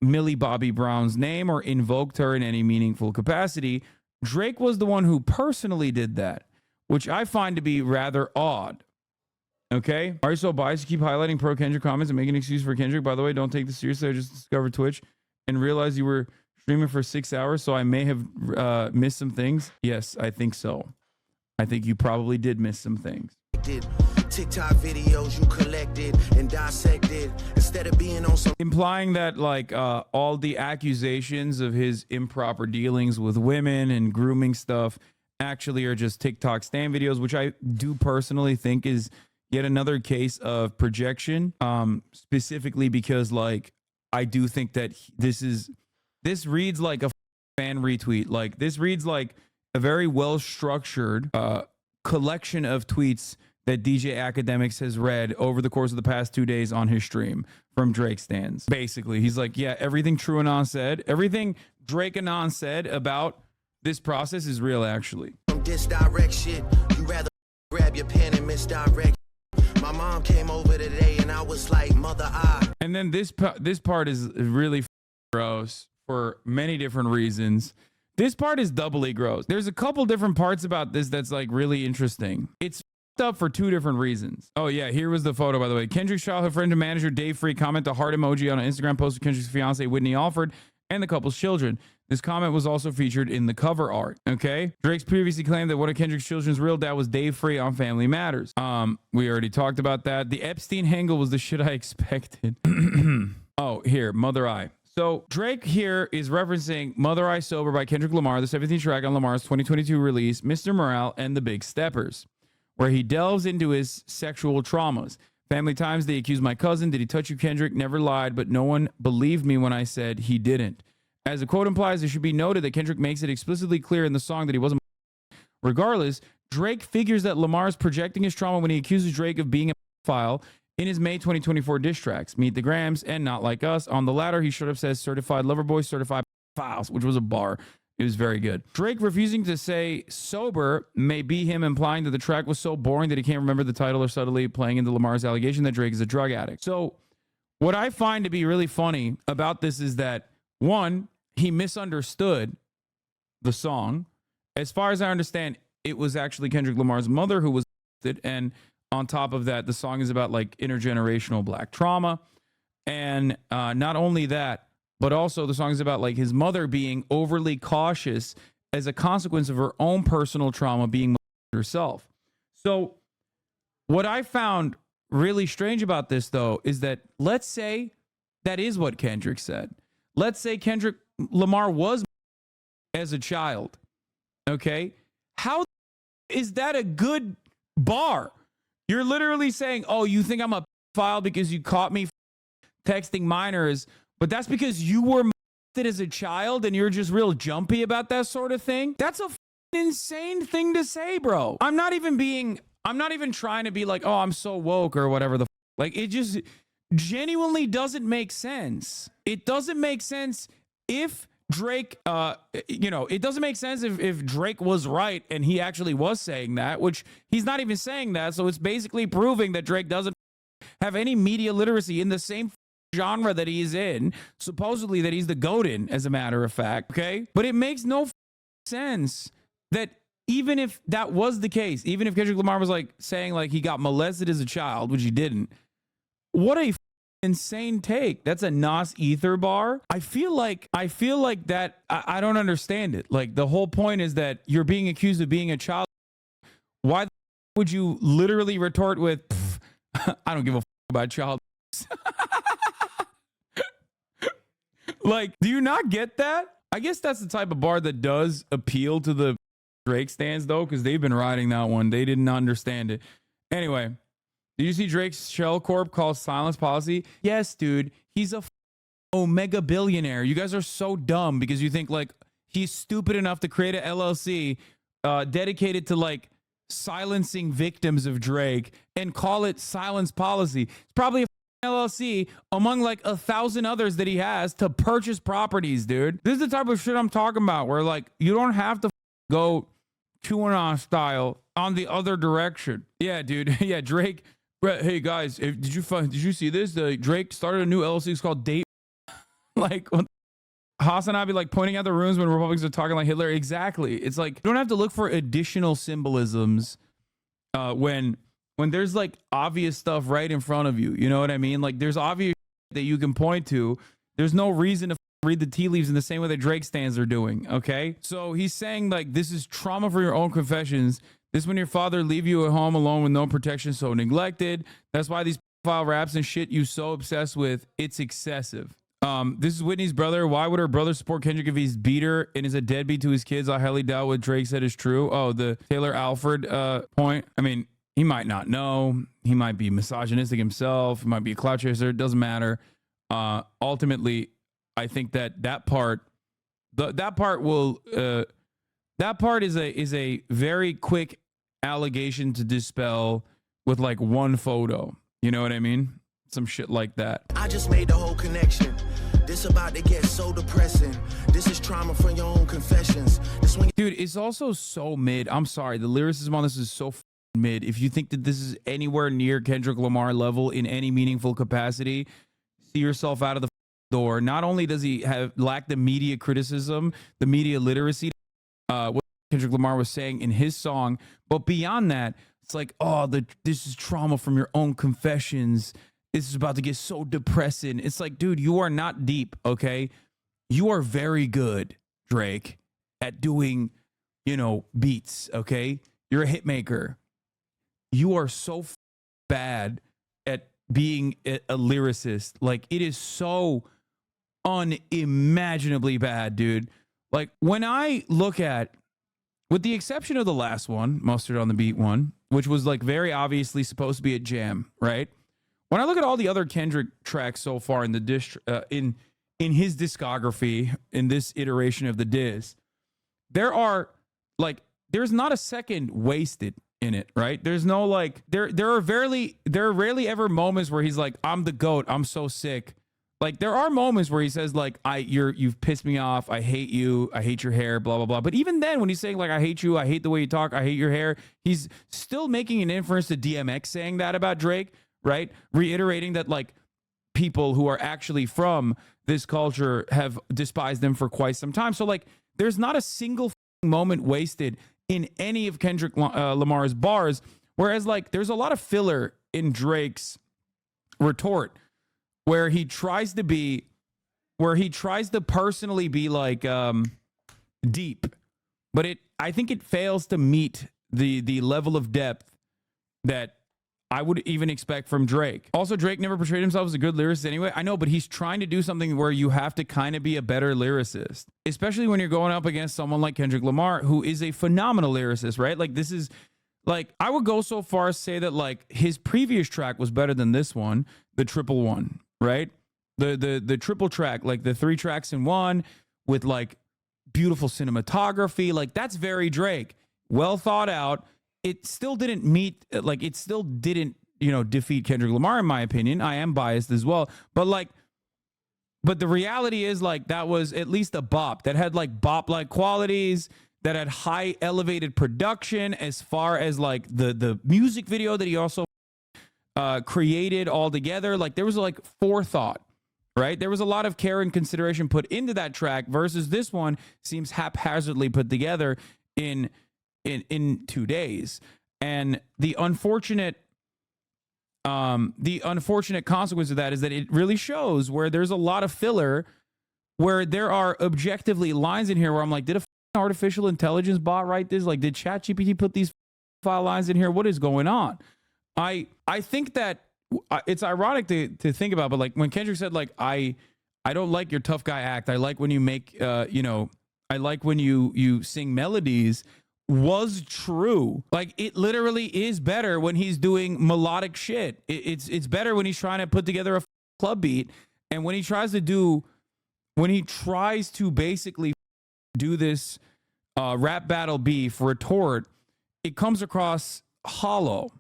Millie Bobby Brown's name or invoked her in any meaningful capacity. Drake was the one who personally did that, which I find to be rather odd. Okay. Are you so biased to keep highlighting pro Kendrick comments and making an excuse for Kendrick? By the way, don't take this seriously. I just discovered Twitch and realized you were streaming for 6 hours, so I may have missed some things. Yes, I think so. I think you probably did miss some things. TikTok videos you collected and dissected instead of being on some, implying that like all the accusations of his improper dealings with women and grooming stuff actually are just TikTok stan videos, which I do personally think is yet another case of projection, specifically because like I do think that this reads like a fan retweet. Like this reads like a very well structured collection of tweets that DJ Academics has read over the course of the past 2 days on his stream from Drake stans. Basically, he's like, yeah, everything True Anon said, everything Drake Anon said about this process is real, actually. From disdirect shit, you rather grab your pen and misdirect. My mom came over today and I was like, mother, And then this part is really gross for many different reasons. This part is doubly gross. There's a couple different parts about this that's like really interesting. It's up for two different reasons. Oh yeah, here was the photo, by the way. Kendrick's childhood friend and manager Dave Free comment the heart emoji on an Instagram post of Kendrick's fiance Whitney Alford and the couple's children. This comment was also featured in the cover art. Okay, Drake's previously claimed that one of Kendrick's children's real dad was Dave Free on Family Matters. We already talked about that. The Epstein hangle was the shit I expected. Oh, here, Mother Eye. So Drake here is referencing Mother Eye Sober by Kendrick Lamar, the 17th track on Lamar's 2022 release, Mr. Morale and the Big Steppers, where he delves into his sexual traumas. Family Times, they accused my cousin. Did he touch you, Kendrick? Never lied, but no one believed me when I said he didn't. As the quote implies, it should be noted that Kendrick makes it explicitly clear in the song that he wasn't. Regardless, Drake figures that Lamar is projecting his trauma when he accuses Drake of being a pedophile in his May 2024 diss tracks, Meet the Grams and Not Like Us. On the latter, he should have said certified lover boy, certified files, which was a bar. It was very good. Drake refusing to say sober may be him implying that the track was so boring that he can't remember the title or subtly playing into Lamar's allegation that Drake is a drug addict. So what I find to be really funny about this is that, one, he misunderstood the song. As far as I understand, it was actually Kendrick Lamar's mother who was it, and on top of that, the song is about like intergenerational black trauma. And not only that, but also the song is about like his mother being overly cautious as a consequence of her own personal trauma being herself. So what I found really strange about this, though, is that let's say that is what Kendrick said. Let's say Kendrick Lamar was as a child. Okay. How is that a good bar? You're literally saying, oh, you think I'm a pedophile because you caught me texting minors, but that's because you were as a child and you're just real jumpy about that sort of thing. That's a insane thing to say, bro. I'm not even being I'm not even trying to be like, oh, I'm so woke or whatever the like. It just genuinely doesn't make sense. It doesn't make sense if Drake, it doesn't make sense if Drake was right and he actually was saying that, which he's not even saying that. So it's basically proving that Drake doesn't have any media literacy in the same genre that he's in, supposedly that he's the GOAT in, as a matter of fact. Okay. But it makes no sense that even if that was the case, even if Kendrick Lamar was like saying like he got molested as a child, which he didn't, what a insane take. That's a Nas Ether bar. I feel like that I don't understand it. Like the whole point is that you're being accused of being a child. Why would you literally retort with, I don't give a about child? Like, do you not get that? I guess that's the type of bar that does appeal to the Drake stans though, because they've been riding that one. They didn't understand it. Anyway, did you see Drake's Shell Corp call silence policy? Yes, dude. He's a omega billionaire. You guys are so dumb because you think like he's stupid enough to create a LLC dedicated to like silencing victims of Drake and call it silence policy. It's probably a LLC among like 1,000 others that he has to purchase properties, dude. This is the type of shit I'm talking about where like you don't have to go QAnon style on the other direction. Yeah, dude. Yeah, Drake. Hey guys, did you see this? Drake started a new LLC. It's called Date. Like Hasanabi like pointing out the rooms when Republicans are talking like Hitler. Exactly. It's like you don't have to look for additional symbolisms when there's like obvious stuff right in front of you. You know what I mean? Like there's obvious that you can point to. There's no reason to read the tea leaves in the same way that Drake stans are doing. Okay, so he's saying like this is trauma for your own confessions. This when your father leave you at home alone with no protection, so neglected. That's why these file raps and shit you so obsessed with. It's excessive. This is Whitney's brother. Why would her brother support Kendrick if he's beat her and is a deadbeat to his kids? I highly doubt what Drake said is true. Oh, the Taylor Alfred point. I mean, he might not know. He might be misogynistic himself. He might be a clout chaser. It doesn't matter. Ultimately, I think that part is a very quick allegation to dispel with like one photo. You know what I mean? Some shit like that. I just made the whole connection. This about to get so depressing. This is trauma from your own confessions. Dude, it's also so mid. I'm sorry. The lyricism on this is so mid. If you think that this is anywhere near Kendrick Lamar level in any meaningful capacity, see yourself out of the door. Not only does he lack the media criticism, the media literacy, what Kendrick Lamar was saying in his song, but beyond that, it's like, oh, this is trauma from your own confessions. This is about to get so depressing. It's like, dude, you are not deep, okay? You are very good, Drake, at doing, beats, okay? You're a hit maker. You are so bad at being a lyricist. Like, it is so unimaginably bad, dude. Like, when I look at, with the exception of the last one, Mustard on the Beat one, which was like very obviously supposed to be a jam, right? When I look at all the other Kendrick tracks so far in the in his discography, in this iteration of the diss, there's not a second wasted in it, right? There's no like there are rarely ever moments where he's like, I'm the GOAT, I'm so sick. Like there are moments where he says like, you've pissed me off, I hate you, I hate your hair, blah blah blah. But even then, when he's saying like, I hate you, I hate the way you talk, I hate your hair, he's still making an inference to DMX saying that about Drake, right? Reiterating that like people who are actually from this culture have despised them for quite some time. So like, there's not a single moment wasted in any of Kendrick Lamar's bars. Whereas like, there's a lot of filler in Drake's retort, where he tries to personally be like deep, but I think it fails to meet the level of depth that I would even expect from Drake. Also, Drake never portrayed himself as a good lyricist anyway. I know, but he's trying to do something where you have to kind of be a better lyricist, especially when you're going up against someone like Kendrick Lamar, who is a phenomenal lyricist, right? Like this is like, I would go so far as to say that like his previous track was better than this one, the triple one, right? The triple track, like the 3 tracks in one with like beautiful cinematography, like that's very Drake. Well thought out, it still didn't meet, like, it still didn't, defeat Kendrick Lamar, in my opinion. I am biased as well. But the reality is, like, that was at least a bop that had like bop-like qualities, that had high elevated production as far as like the music video that he also created all together. Like, there was like forethought, right? There was a lot of care and consideration put into that track versus this one seems haphazardly put together in 2 days. And the unfortunate consequence of that is that it really shows where there's a lot of filler, where there are objectively lines in here where I'm like, did a artificial intelligence bot write this? Like, did ChatGPT put these file lines in here? What is going on? I think that it's ironic to think about, but like when Kendrick said, like, I don't like your tough guy act. I like when you make, I like when you sing melodies, was true. Like, it literally is better when he's doing melodic shit. It's better when he's trying to put together a club beat, and when he tries to basically do this rap battle beef retort, it comes across hollow.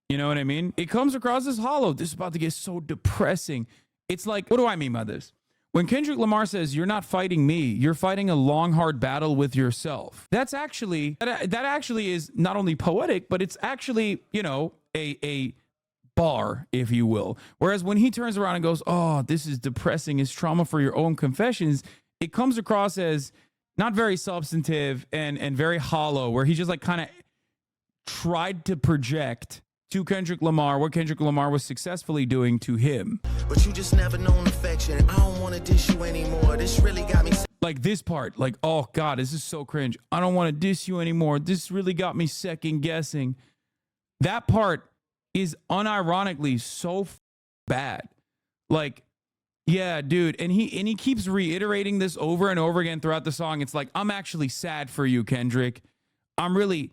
You know what I mean? It comes across as hollow. This is about to get so depressing. It's like, what do I mean by this? When Kendrick Lamar says, you're not fighting me, you're fighting a long, hard battle with yourself. That actually is not only poetic, but it's actually, a bar, if you will. Whereas when he turns around and goes, oh, this is depressing, it's trauma for your own confessions, it comes across as not very substantive and very hollow, where he just like kind of tried to project to Kendrick Lamar what Kendrick Lamar was successfully doing to him. But you just never known affection. I don't want to diss you anymore. This really got me. Like this part, like, oh God, this is so cringe. I don't want to diss you anymore. This really got me second guessing. That part is unironically so bad. Like, yeah, dude. And he keeps reiterating this over and over again throughout the song. It's like, I'm actually sad for you, Kendrick. I'm really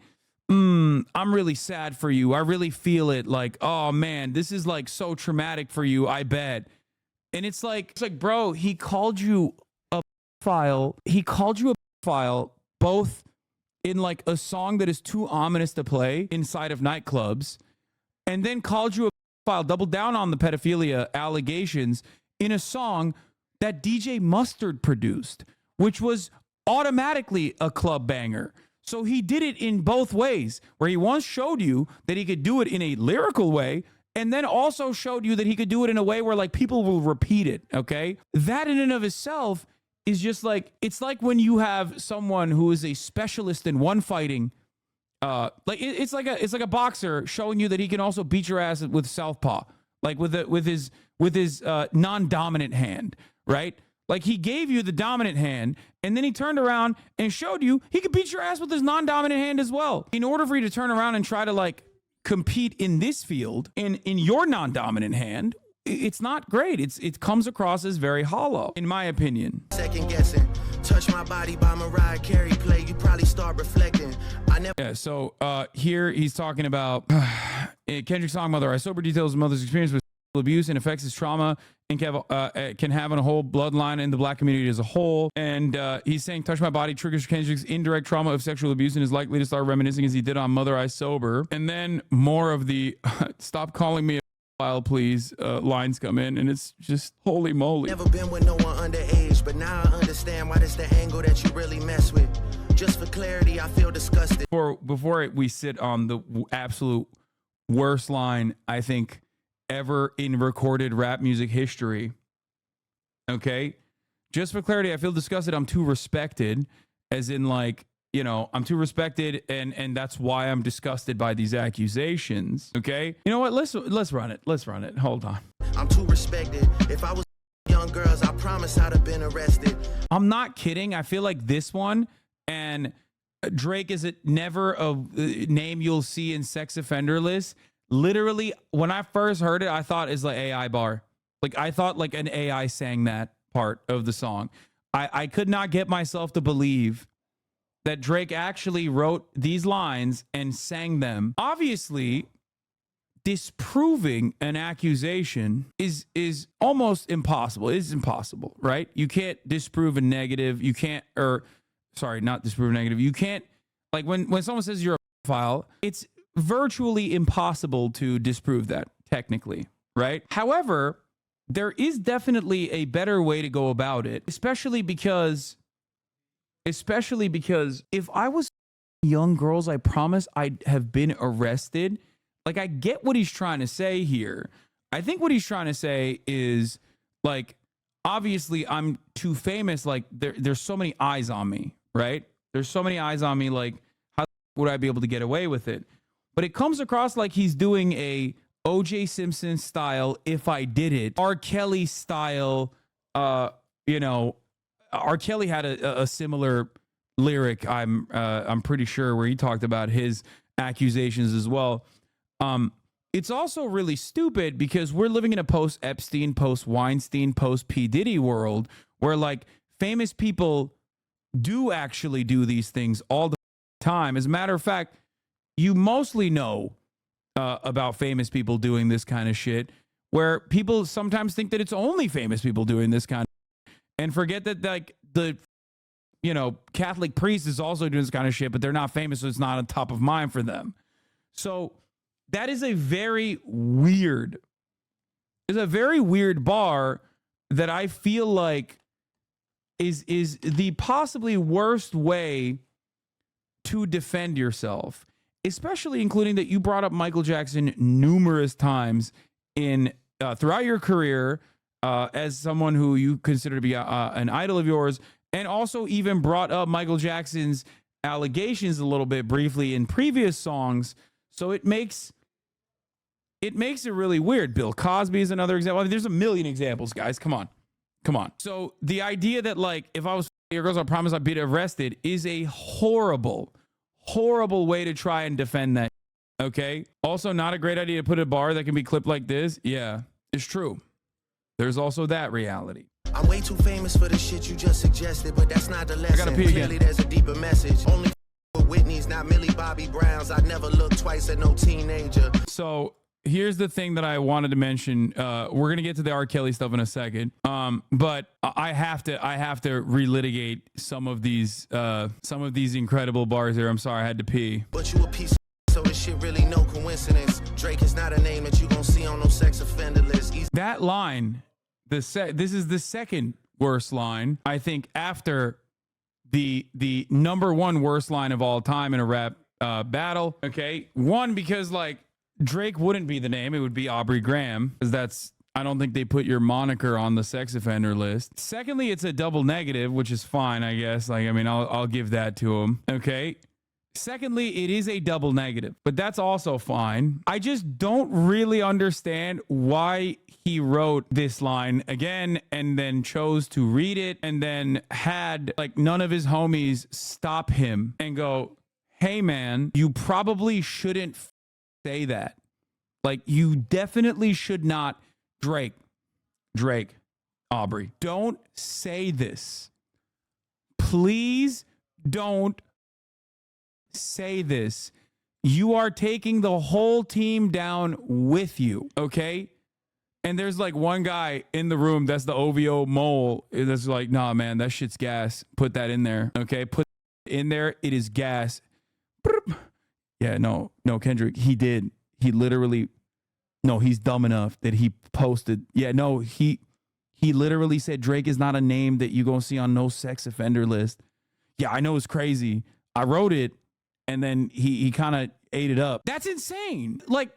sad for you. I really feel it. Like, oh man, this is like so traumatic for you, I bet. And it's like, bro, he called you a file. He called you a file both in like a song that is too ominous to play inside of nightclubs, and then called you a file, doubled down on the pedophilia allegations in a song that DJ Mustard produced, which was automatically a club banger. So he did it in both ways, where he once showed you that he could do it in a lyrical way, and then also showed you that he could do it in a way where like people will repeat it. Okay. That in and of itself is just like, it's like when you have someone who is a specialist in one fighting, it's like a boxer showing you that he can also beat your ass with southpaw, like with his non-dominant hand, right? Like, he gave you the dominant hand, and then he turned around and showed you he could beat your ass with his non-dominant hand as well. In order for you to turn around and try to like compete in this field in your non-dominant hand, it's not great. It comes across as very hollow, in my opinion. Second guessing. Touch My Body by Mariah Carey play, you probably start reflecting. Yeah, so here he's talking about Kendrick's song Mother. I sober details of mother's experience with abuse and affects his trauma and can have on a whole bloodline in the black community as a whole. And he's saying Touch My Body triggers Kendrick's indirect trauma of sexual abuse and is likely to start reminiscing as he did on Mother I Sober. And then more of the stop calling me a file please lines come in, and it's just holy moly. Never been with no one underage, but now I understand why that's the angle that you really mess with. Just for clarity, I feel disgusted. Before we sit on the absolute worst line, I think, ever in recorded rap music history. Okay, just for clarity, I feel disgusted. I'm too respected, as in like, I'm too respected, and that's why I'm disgusted by these accusations. Okay, you know what? Let's run it. Let's run it. Hold on. I'm too respected. If I was young girls, I promise I'd have been arrested. I'm not kidding. I feel like this one and Drake is never a name you'll see in sex offender lists. Literally, when I first heard it, I thought it's like AI bar. Like, I thought like an AI sang that part of the song. I could not get myself to believe that Drake actually wrote these lines and sang them. Obviously, disproving an accusation is almost impossible. It's impossible, right? You can't disprove a negative. You can't, not disprove a negative. You can't, like when someone says you're a file, it's virtually impossible to disprove that technically, right? However, there is definitely a better way to go about it, especially because if I was young girls, I promise I'd have been arrested. Like, I get what he's trying to say here. I think what he's trying to say is, like, obviously I'm too famous. Like, there's so many eyes on me, right? There's so many eyes on me. Like, how would I be able to get away with it? But it comes across like he's doing a O.J. Simpson style, If I Did It, R. Kelly style. You know, R. Kelly had a similar lyric, I'm pretty sure, where he talked about his accusations as well. It's also really stupid because we're living in a post-Epstein, post-Weinstein, post-P. Diddy world where, like, famous people do actually do these things all the time. As a matter of fact, you mostly know about famous people doing this kind of shit, where people sometimes think that it's only famous people doing this kind of, and forget that, like, the, you know, Catholic priest is also doing this kind of shit, but they're not famous, so it's not on top of mind for them. So that is a very weird bar that I feel like is the possibly worst way to defend yourself, especially including that you brought up Michael Jackson numerous times in throughout your career as someone who you consider to be an idol of yours, and also even brought up Michael Jackson's allegations a little bit briefly in previous songs. So it makes it really weird. Bill Cosby is another example. I mean, there's a million examples, guys. Come on. So the idea that, like, if I was your girls, I promise I'd be arrested is a horrible way to try and defend that. Okay. Also, not a great idea to put a bar that can be clipped like this. Yeah, it's true. There's also that reality. I'm way too famous for the shit you just suggested, but that's not the lesson. I gotta pee Clearly again. there's a deeper message. Only for Whitney's, not Millie Bobby Brown's. I'd never look twice at no teenager. So here's the thing that I wanted to mention. We're gonna get to the R. Kelly stuff in a second. But I have to relitigate some of these incredible bars here. I'm sorry, I had to pee. But you a piece of so this shit really no coincidence. Drake is not a name that you gon' see on no sex offender list. That line, this is the second worst line, I think, after the number one worst line of all time in a rap battle. Okay, one, because, like, Drake wouldn't be the name; it would be Aubrey Graham, because I don't think they put your moniker on the sex offender list. Secondly, it's a double negative, which is fine, I guess. Like, I mean, I'll give that to him. Okay. Secondly, it is a double negative, but that's also fine. I just don't really understand why he wrote this line again and then chose to read it and then had, like, none of his homies stop him and go, hey man, you probably shouldn't say that. Like, you definitely should not. Drake, Aubrey, don't say this. Please don't say this. You are taking the whole team down with you, okay? And there's, like, one guy in the room that's the OVO mole that's like, nah, man, that shit's gas. Put that in there, okay? Put it in there. It is gas. Yeah, no, Kendrick, he did. He literally, no, he's dumb enough that he posted. Yeah, no, he literally said Drake is not a name that you gonna see on no sex offender list. Yeah, I know, it's crazy. I wrote it, and then he kind of ate it up. That's insane. Like,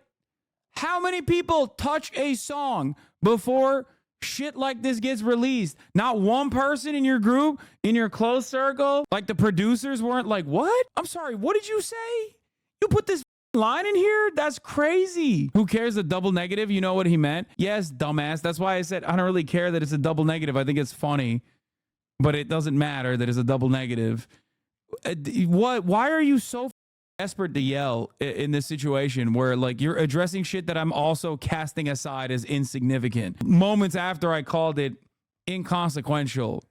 how many people touch a song before shit like this gets released? Not one person in your group, in your close circle, like the producers weren't like, what? I'm sorry, what did you say? You put this line in here? That's crazy. Who cares? A double negative? You know what he meant? Yes, dumbass. That's why I said I don't really care that it's a double negative. I think it's funny, but it doesn't matter that it's a double negative. What? Why are you so desperate to yell in this situation where, like, you're addressing shit that I'm also casting aside as insignificant moments after I called it inconsequential?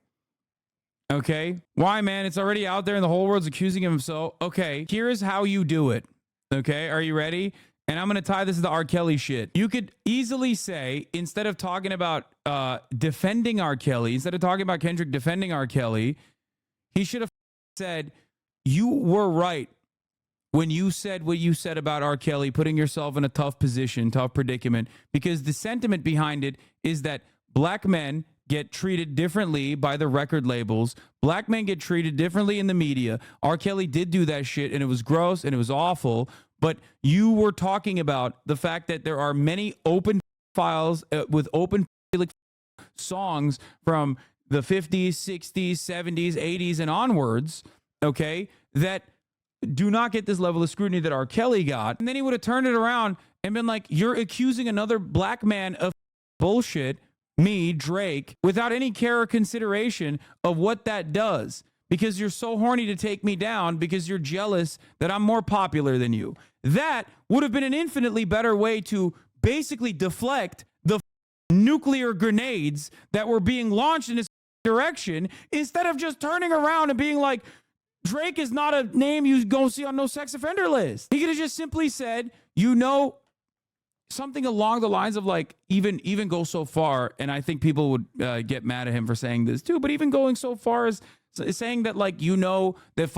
Okay. Why, man? It's already out there and the whole world's accusing him of so. Okay. Here's how you do it. Okay. Are you ready? And I'm going to tie this to the R. Kelly shit. You could easily say, instead of talking about defending R. Kelly, instead of talking about Kendrick defending R. Kelly, he should have said, you were right when you said what you said about R. Kelly, putting yourself in a tough position, tough predicament, because the sentiment behind it is that black men get treated differently by the record labels. Black men get treated differently in the media. R. Kelly did do that shit, and it was gross and it was awful. But you were talking about the fact that there are many open files with open songs from the 50s, 60s, 70s, 80s, and onwards, okay, that do not get this level of scrutiny that R. Kelly got. And then he would have turned it around and been like, you're accusing another black man of bullshit, me, Drake, without any care or consideration of what that does, because you're so horny to take me down because you're jealous that I'm more popular than you. That would have been an infinitely better way to basically deflect the nuclear grenades that were being launched in this direction, instead of just turning around and being like, Drake is not a name you go see on no sex offender list. He could have just simply said, you know, something along the lines of like, even go so far, and I think people would get mad at him for saying this too, but even going so far as saying that, like, you know what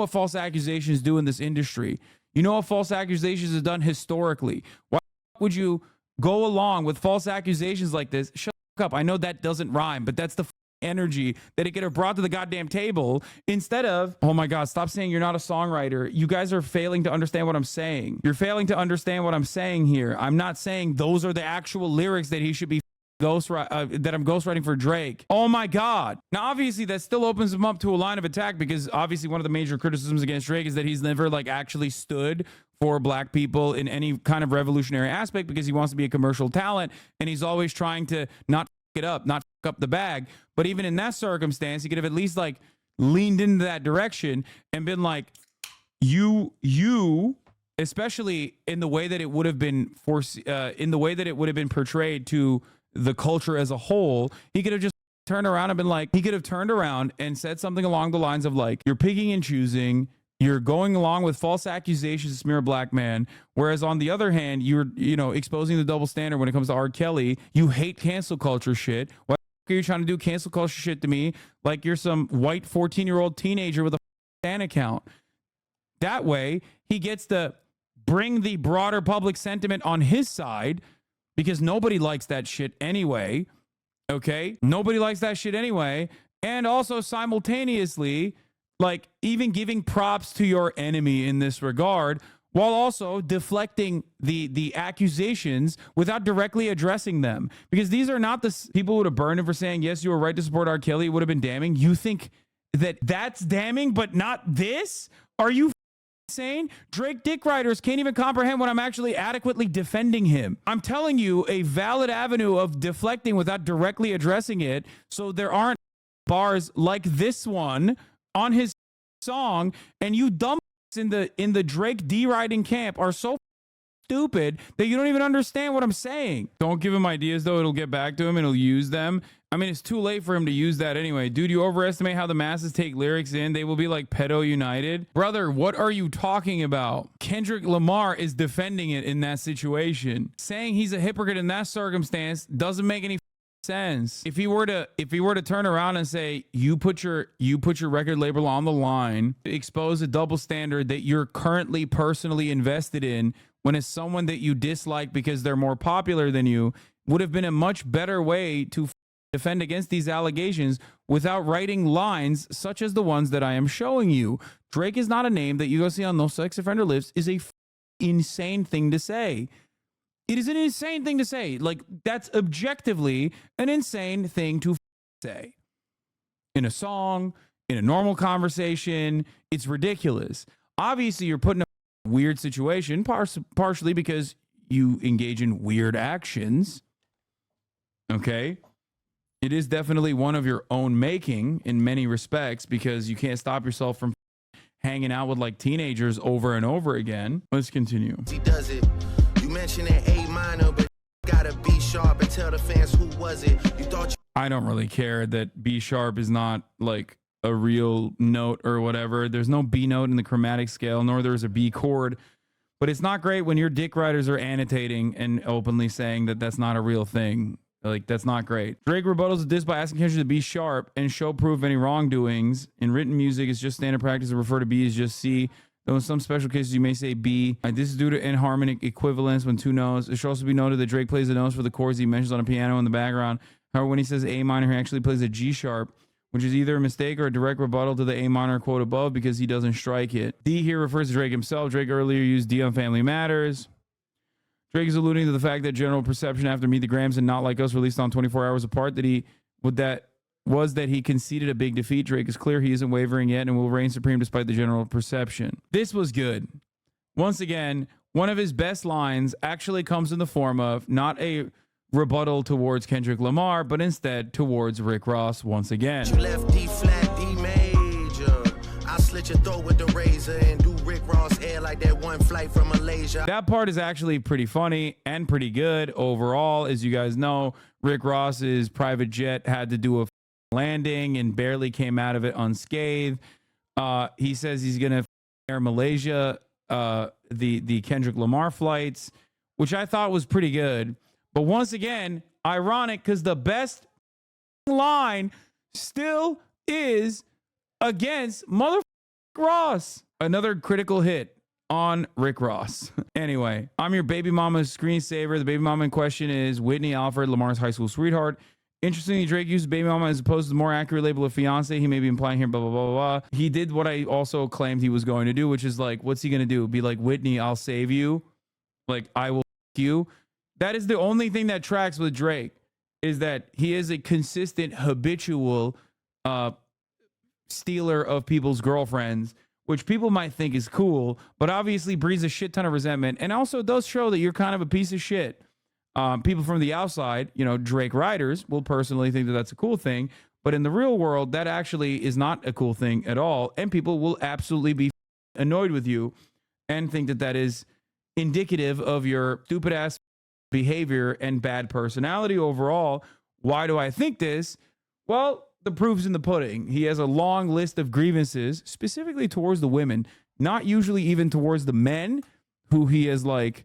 false accusations do in this industry. You know what false accusations is done historically. Why would you go along with false accusations like this? Shut up. I know that doesn't rhyme, but that's the energy that it could have brought to the goddamn table, instead of, oh my God, stop saying you're not a songwriter. You guys are failing to understand what I'm saying. You're failing to understand what I'm saying here. I'm not saying those are the actual lyrics that he should be that I'm ghostwriting for Drake. Oh my God. Now, obviously, that still opens him up to a line of attack, because obviously one of the major criticisms against Drake is that he's never like actually stood for black people in any kind of revolutionary aspect, because he wants to be a commercial talent and he's always trying to not it up, not up the bag. But even in that circumstance, he could have at least like leaned into that direction and been like, you, especially in the way that it would have been in the way that it would have been portrayed to the culture as a whole, he could have just turned around and been like, he could have turned around and said something along the lines of like, you're picking and choosing, you're going along with false accusations to smear a black man, whereas on the other hand, you're, exposing the double standard when it comes to R. Kelly. You hate cancel culture shit. Why are you trying to do cancel culture shit to me like you're some white 14-year-old teenager with a fan account? That way, he gets to bring the broader public sentiment on his side, because nobody likes that shit anyway, okay? Nobody likes that shit anyway. And also simultaneously, like, even giving props to your enemy in this regard, while also deflecting the accusations without directly addressing them. Because these are not the people who would have burned him for saying, yes, you were right to support R. Kelly. It would have been damning. You think that that's damning, but not this? Are you insane? Drake dick riders can't even comprehend when I'm actually adequately defending him. I'm telling you, a valid avenue of deflecting without directly addressing it, so there aren't bars like this one on his song. And you dumb in the Drake deriding camp are so stupid that you don't even understand what I'm saying. Don't give him ideas though. It'll get back to him and he'll use them. I mean, it's too late for him to use that anyway. Dude, you overestimate how the masses take lyrics in. They will be like pedo united. Brother, what are you talking about? Kendrick Lamar is defending it in that situation. Saying he's a hypocrite in that circumstance doesn't make any sense. If he were to turn around and say, you put your record label on the line to expose a double standard that you're currently personally invested in, when it's someone that you dislike because they're more popular than you, would have been a much better way to defend against these allegations without writing lines such as the ones that I am showing you. Drake is not a name that you go see on no sex offender lists is a insane thing to say. It is an insane thing to say. Like, that's objectively an insane thing to say. In a song, in a normal conversation, it's ridiculous. Obviously, you're put in a weird situation, partially because you engage in weird actions. Okay? It is definitely one of your own making in many respects, because you can't stop yourself from hanging out with like teenagers over and over again. Let's continue. He does it. You mentioned an A minor, but gotta be sharp and tell the fans who was it. You thought I don't really care that B sharp is not like a real note or whatever. There's no B note in the chromatic scale, nor there's a B chord. But it's not great when your dick riders are annotating and openly saying that that's not a real thing. Like, that's not great. Drake rebuttals this by asking Kendrick to be sharp and show proof of any wrongdoings. In written music, it's just standard practice to refer to B as just C. Though in some special cases, you may say B. This is due to inharmonic equivalence when two notes. It should also be noted that Drake plays the notes for the chords he mentions on a piano in the background. However, when he says A minor, he actually plays a G sharp, which is either a mistake or a direct rebuttal to the A minor quote above because he doesn't strike it. D here refers to Drake himself. Drake earlier used D on Family Matters. Drake is alluding to the fact that general perception after Meet the Grams and Not Like Us released on 24 hours apart that he conceded a big defeat. Drake is clear he isn't wavering yet and will reign supreme despite the general perception. This was good. Once again, one of his best lines actually comes in the form of not a rebuttal towards Kendrick Lamar, but instead towards Rick Ross once again. You left D flat, D major. I slit your throat with the razor and do Rick Ross hair like that one flight from Malaysia. That part is actually pretty funny and pretty good overall. As you guys know, Rick Ross's private jet had to do a landing and barely came out of it unscathed. He says he's gonna air Malaysia, the Kendrick Lamar flights, which I thought was pretty good. But once again, ironic because the best line still is against mother Ross. Another critical hit on Rick Ross. Anyway, I'm your baby mama's screensaver. The baby mama in question is Whitney Alford, Lamar's high school sweetheart. Interestingly, Drake used baby mama as opposed to the more accurate label of fiance. He may be implying here, blah, blah, blah, blah. He did what I also claimed he was going to do, which is like, what's he going to do? Be like, Whitney, I'll save you. Like, I will you. That is the only thing that tracks with Drake, is that he is a consistent, habitual stealer of people's girlfriends, which people might think is cool, but obviously breeds a shit ton of resentment. And also does show that you're kind of a piece of shit. People from the outside, you know, Drake writers will personally think that that's a cool thing, but in the real world, that actually is not a cool thing at all. And people will absolutely be annoyed with you and think that that is indicative of your stupid ass behavior and bad personality overall. Why do I think this? Well, the proof's in the pudding. He has a long list of grievances, specifically towards the women, not usually even towards the men who he has like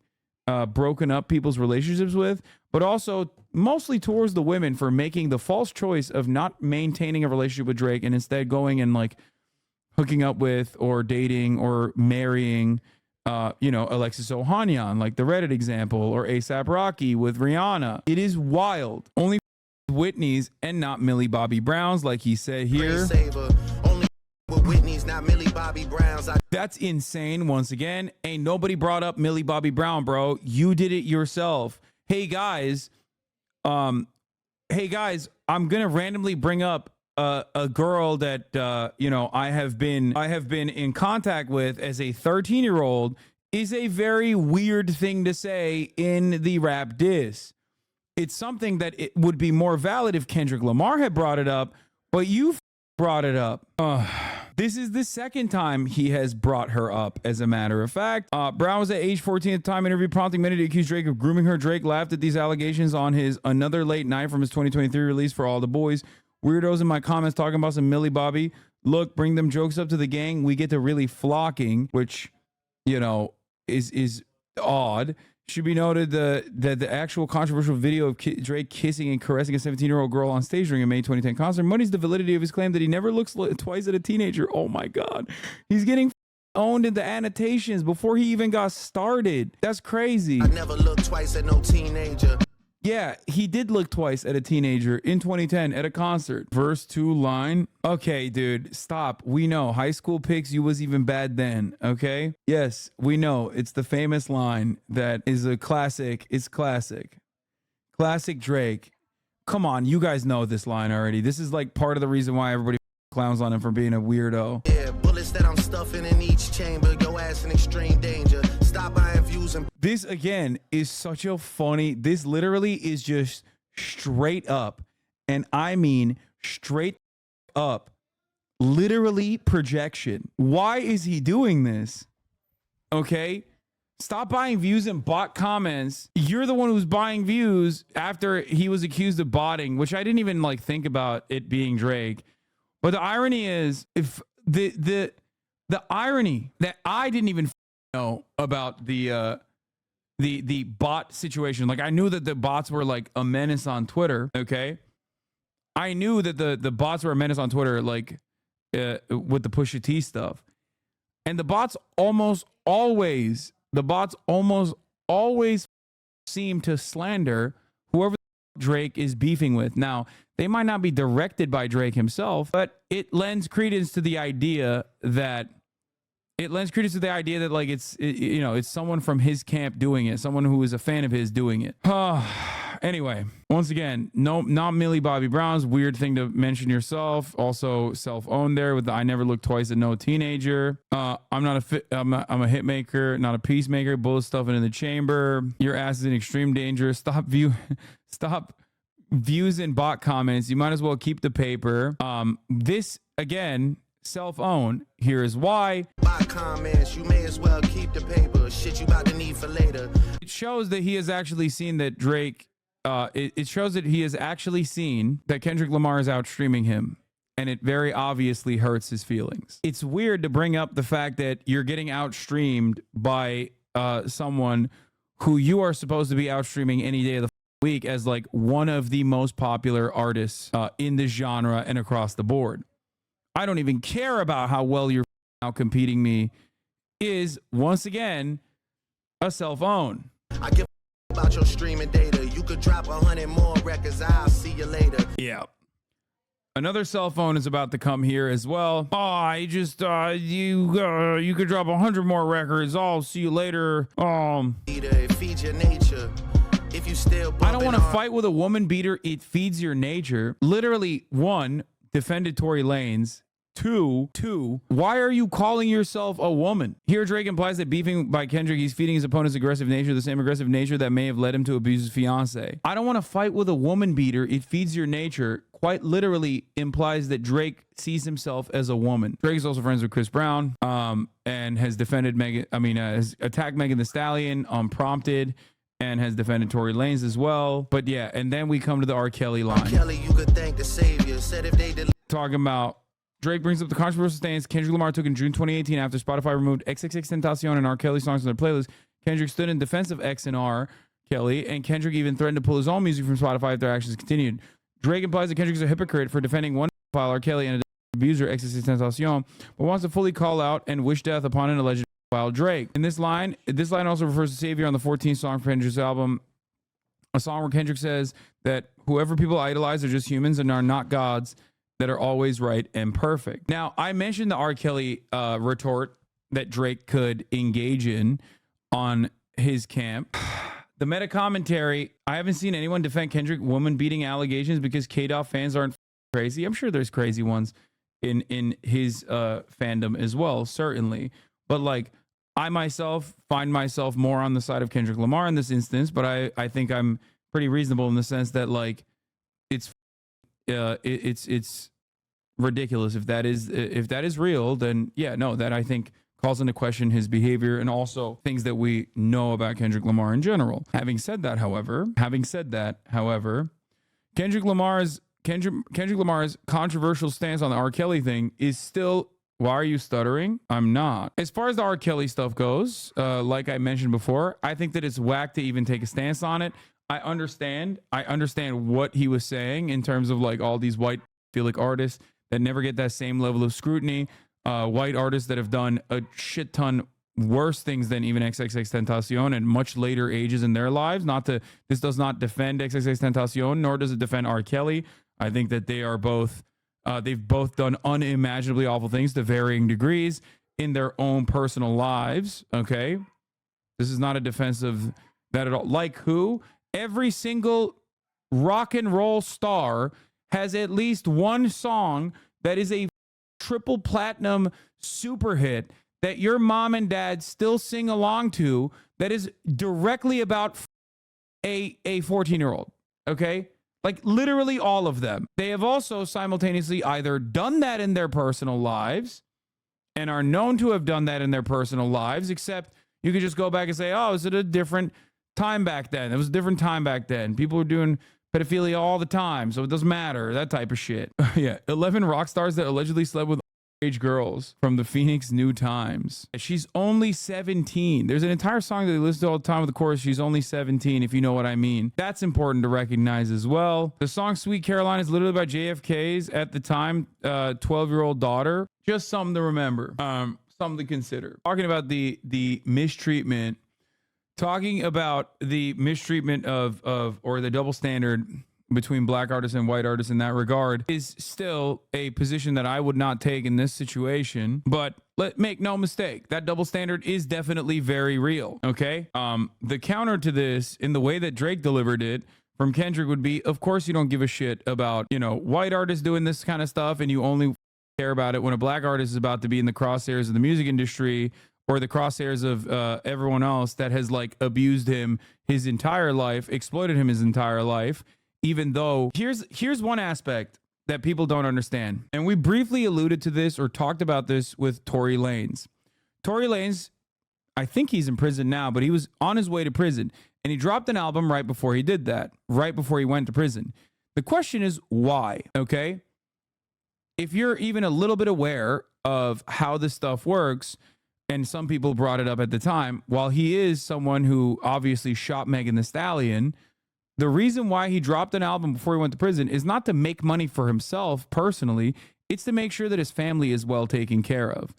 broken up people's relationships with, but also mostly towards the women for making the false choice of not maintaining a relationship with Drake and instead going and like hooking up with or dating or marrying Alexis Ohanian, like the Reddit example, or A$AP Rocky with Rihanna. It is wild. Only Whitney's and not Millie Bobby Brown's, like he said here. Only with Whitney's, not Millie Bobby Brown's. That's insane. Once again, ain't nobody brought up Millie Bobby Brown, bro. You did it yourself. Hey guys, I'm gonna randomly bring up a girl that I have been in contact with as a 13-year-old. Is a very weird thing to say in the rap diss. It's something that it would be more valid if Kendrick Lamar had brought it up, but you brought it up. This is the second time he has brought her up, as a matter of fact. Brown was at age 14 at the time, interview prompting many to accuse Drake of grooming her. Drake laughed at these allegations on his Another Late Night from his 2023 release For All the Boys. Weirdos in my comments talking about some Millie Bobby. Look, bring them jokes up to the gang. We get to really flocking, which, is odd. Should be noted that the actual controversial video of Drake kissing and caressing a 17-year-old girl on stage during a May 2010 concert muddies the validity of his claim that he never looks twice at a teenager. Oh my God. He's getting owned in the annotations before he even got started. That's crazy. I never looked twice at no teenager. Yeah, he did look twice at a teenager in 2010 at a concert. Verse 2 line. Okay, dude, stop. We know high school pics, you was even bad then. Okay. Yes, we know. It's the famous line that is a classic. It's classic. Classic Drake. Come on. You guys know this line already. This is like part of the reason why everybody clowns on him for being a weirdo. Yeah, bullets that I'm stuffing in each chamber. Your ass in extreme danger. Stop buying views and this again is such a funny. This literally is just straight up, and I mean straight up, literally projection. Why is he doing this? Okay, stop buying views and bot comments. You're the one who's buying views after he was accused of botting, which I didn't even like think about it being Drake. But the irony is, if the irony that I didn't even know about the bot situation. Like I knew that the bots were like a menace on Twitter. Okay, I knew that the bots were a menace on Twitter, like with the Pusha T stuff. And the bots almost always seem to slander whoever Drake is beefing with. Now, they might not be directed by Drake himself, but it lends credence to the idea that like it's someone from his camp doing it, someone who is a fan of his doing it. Anyway, once again, no, not Millie Bobby Brown's. Weird thing to mention yourself. Also self-owned there with the I never look twice at no teenager. I'm a hit maker, not a peacemaker. Bullet stuffing in the chamber. Your ass is in extreme danger. Stop views and bot comments. You might as well keep the paper. This again, self-own. Here is why. Bot comments, you may as well keep the paper. Shit you about to need for later. It shows that he has actually seen that Drake. It shows that he has actually seen that Kendrick Lamar is outstreaming him, and it very obviously hurts his feelings. It's weird to bring up the fact that you're getting outstreamed by someone who you are supposed to be outstreaming any day of the week as like one of the most popular artists in the genre and across the board. I don't even care about how well you're out competing me. Is once again a self-own. I give about your streaming data. You could drop 100 more records. I'll see you later. Yeah. Another cell phone is about to come here as well. Oh, I just you could drop 100 more records. I'll see you later. It feeds your nature. If you still I don't want to fight with a woman beater. It feeds your nature. Literally, one, defended Tory Lanez. Two, why are you calling yourself a woman? Here, Drake implies that beefing by Kendrick, he's feeding his opponent's aggressive nature, the same aggressive nature that may have led him to abuse his fiance. I don't want to fight with a woman beater. It feeds your nature. Quite literally implies that Drake sees himself as a woman. Drake is also friends with Chris Brown, and has defended has attacked Megan Thee Stallion unprompted, and has defended Tory Lanez as well. But yeah, and then we come to the R. Kelly line. R. Kelly, you could thank the savior. Said if they did. Talking about Drake brings up the controversial stance Kendrick Lamar took in June 2018 after Spotify removed XXXTentacion and R. Kelly songs from their playlist. Kendrick stood in defense of X and R. Kelly, and Kendrick even threatened to pull his own music from Spotify if their actions continued. Drake implies that Kendrick is a hypocrite for defending one file R. Kelly and an abuser XXXTentacion, but wants to fully call out and wish death upon an alleged file Drake. In this line also refers to Savior on the 14th song for Kendrick's album, a song where Kendrick says that whoever people idolize are just humans and are not gods that are always right and perfect. Now, I mentioned the R. Kelly retort that Drake could engage in on his camp. The meta commentary, I haven't seen anyone defend Kendrick woman beating allegations because K-Dot fans aren't crazy. I'm sure there's crazy ones in his fandom as well, certainly. But like, I myself find myself more on the side of Kendrick Lamar in this instance, but I think I'm pretty reasonable in the sense that like it's ridiculous. If that is real, then yeah, no, that I think calls into question his behavior and also things that we know about Kendrick Lamar in general. Having said that, however, Kendrick Lamar's controversial stance on the R. Kelly thing is still. Why are you stuttering? I'm not. As far as the R. Kelly stuff goes, like I mentioned before, I think that it's whack to even take a stance on it. I understand what he was saying in terms of like all these white philic artists that never get that same level of scrutiny, white artists that have done a shit ton worse things than even XXXTentacion at much later ages in their lives. This does not defend XXXTentacion, nor does it defend R. Kelly. I think that they are both, they've both done unimaginably awful things to varying degrees in their own personal lives. Okay, this is not a defense of that at all. Like who? Every single rock and roll star has at least one song that is a triple platinum super hit that your mom and dad still sing along to that is directly about a 14-year-old. Okay? Like literally all of them. They have also simultaneously either done that in their personal lives and are known to have done that in their personal lives, except you could just go back and say, oh, is it a different time back then? It was a different time back then. People were doing pedophilia all the time, so it doesn't matter. That type of shit. Yeah, 11 rock stars that allegedly slept with age girls from the Phoenix New Times. She's only 17. There's an entire song that they listen to all the time with the chorus, she's only 17, if you know what I mean. That's important to recognize as well. The song Sweet Caroline is literally by JFK's, at the time, 12-year-old daughter. Just something to remember. something to consider. Talking about the mistreatment, of or the double standard between black artists and white artists in that regard is still a position that I would not take in this situation. But make no mistake, that double standard is definitely very real. Okay. The counter to this, in the way that Drake delivered it from Kendrick, would be, of course you don't give a shit about, white artists doing this kind of stuff, and you only care about it when a black artist is about to be in the crosshairs of the music industry or the crosshairs of everyone else that has like abused him his entire life, exploited him his entire life. Even though here's one aspect that people don't understand. And we briefly alluded to this or talked about this with Tory Lanez. Tory Lanez, I think he's in prison now, but he was on his way to prison. And he dropped an album right before he did that, right before he went to prison. The question is why, okay? If you're even a little bit aware of how this stuff works, and some people brought it up at the time, while he is someone who obviously shot Megan Thee Stallion, the reason why he dropped an album before he went to prison is not to make money for himself personally. It's to make sure that his family is well taken care of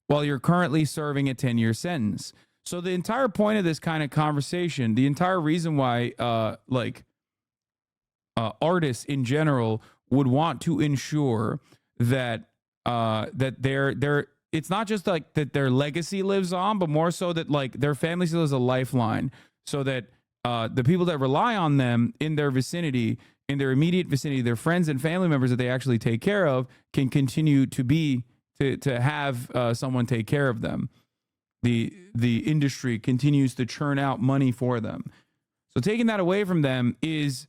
while you're currently serving a 10-year sentence. So the entire point of this kind of conversation, the entire reason why artists in general would want to ensure that that it's not just like that their legacy lives on, but more so that like their family still has a lifeline, so that the people that rely on them in their vicinity, in their immediate vicinity, their friends and family members that they actually take care of, can continue to have someone take care of them. The industry continues to churn out money for them. So taking that away from them is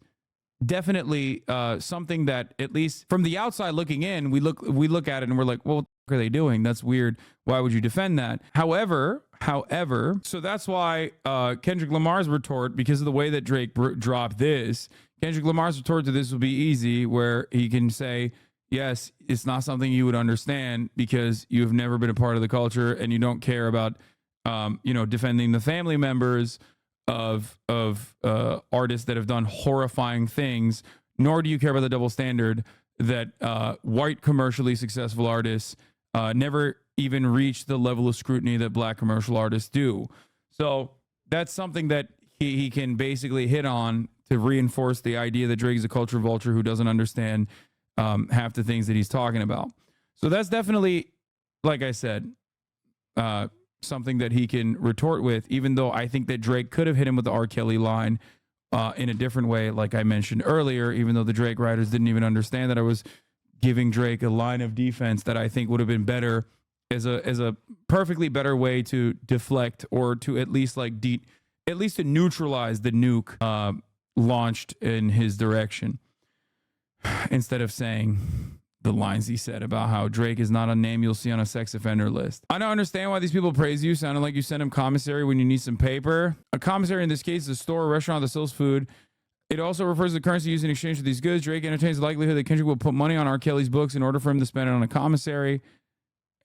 definitely something that, at least from the outside looking in, we look at it and we're like, well, what are they doing? That's weird. Why would you defend that? However, so that's why Kendrick Lamar's retort, because of the way that Drake dropped this, Kendrick Lamar's retort to this will be easy, where he can say, yes, it's not something you would understand because you've never been a part of the culture and you don't care about, defending the family members of artists that have done horrifying things, nor do you care about the double standard that white commercially successful artists never even reach the level of scrutiny that black commercial artists do. So that's something that he can basically hit on to reinforce the idea that Drake is a culture vulture who doesn't understand half the things that he's talking about. So that's definitely, like I said, something that he can retort with, even though I think that Drake could have hit him with the R. Kelly line in a different way, like I mentioned earlier, even though the Drake writers didn't even understand that I was giving Drake a line of defense that I think would have been better as a perfectly better way to deflect, or to at least to neutralize the nuke launched in his direction, instead of saying the lines he said about how Drake is not a name you'll see on a sex offender list. I don't understand why these people praise you, sounding like you send them commissary when you need some paper. A commissary in this case is a store or restaurant that sells food. It also refers to the currency used in exchange for these goods. Drake entertains the likelihood that Kendrick will put money on R. Kelly's books in order for him to spend it on a commissary.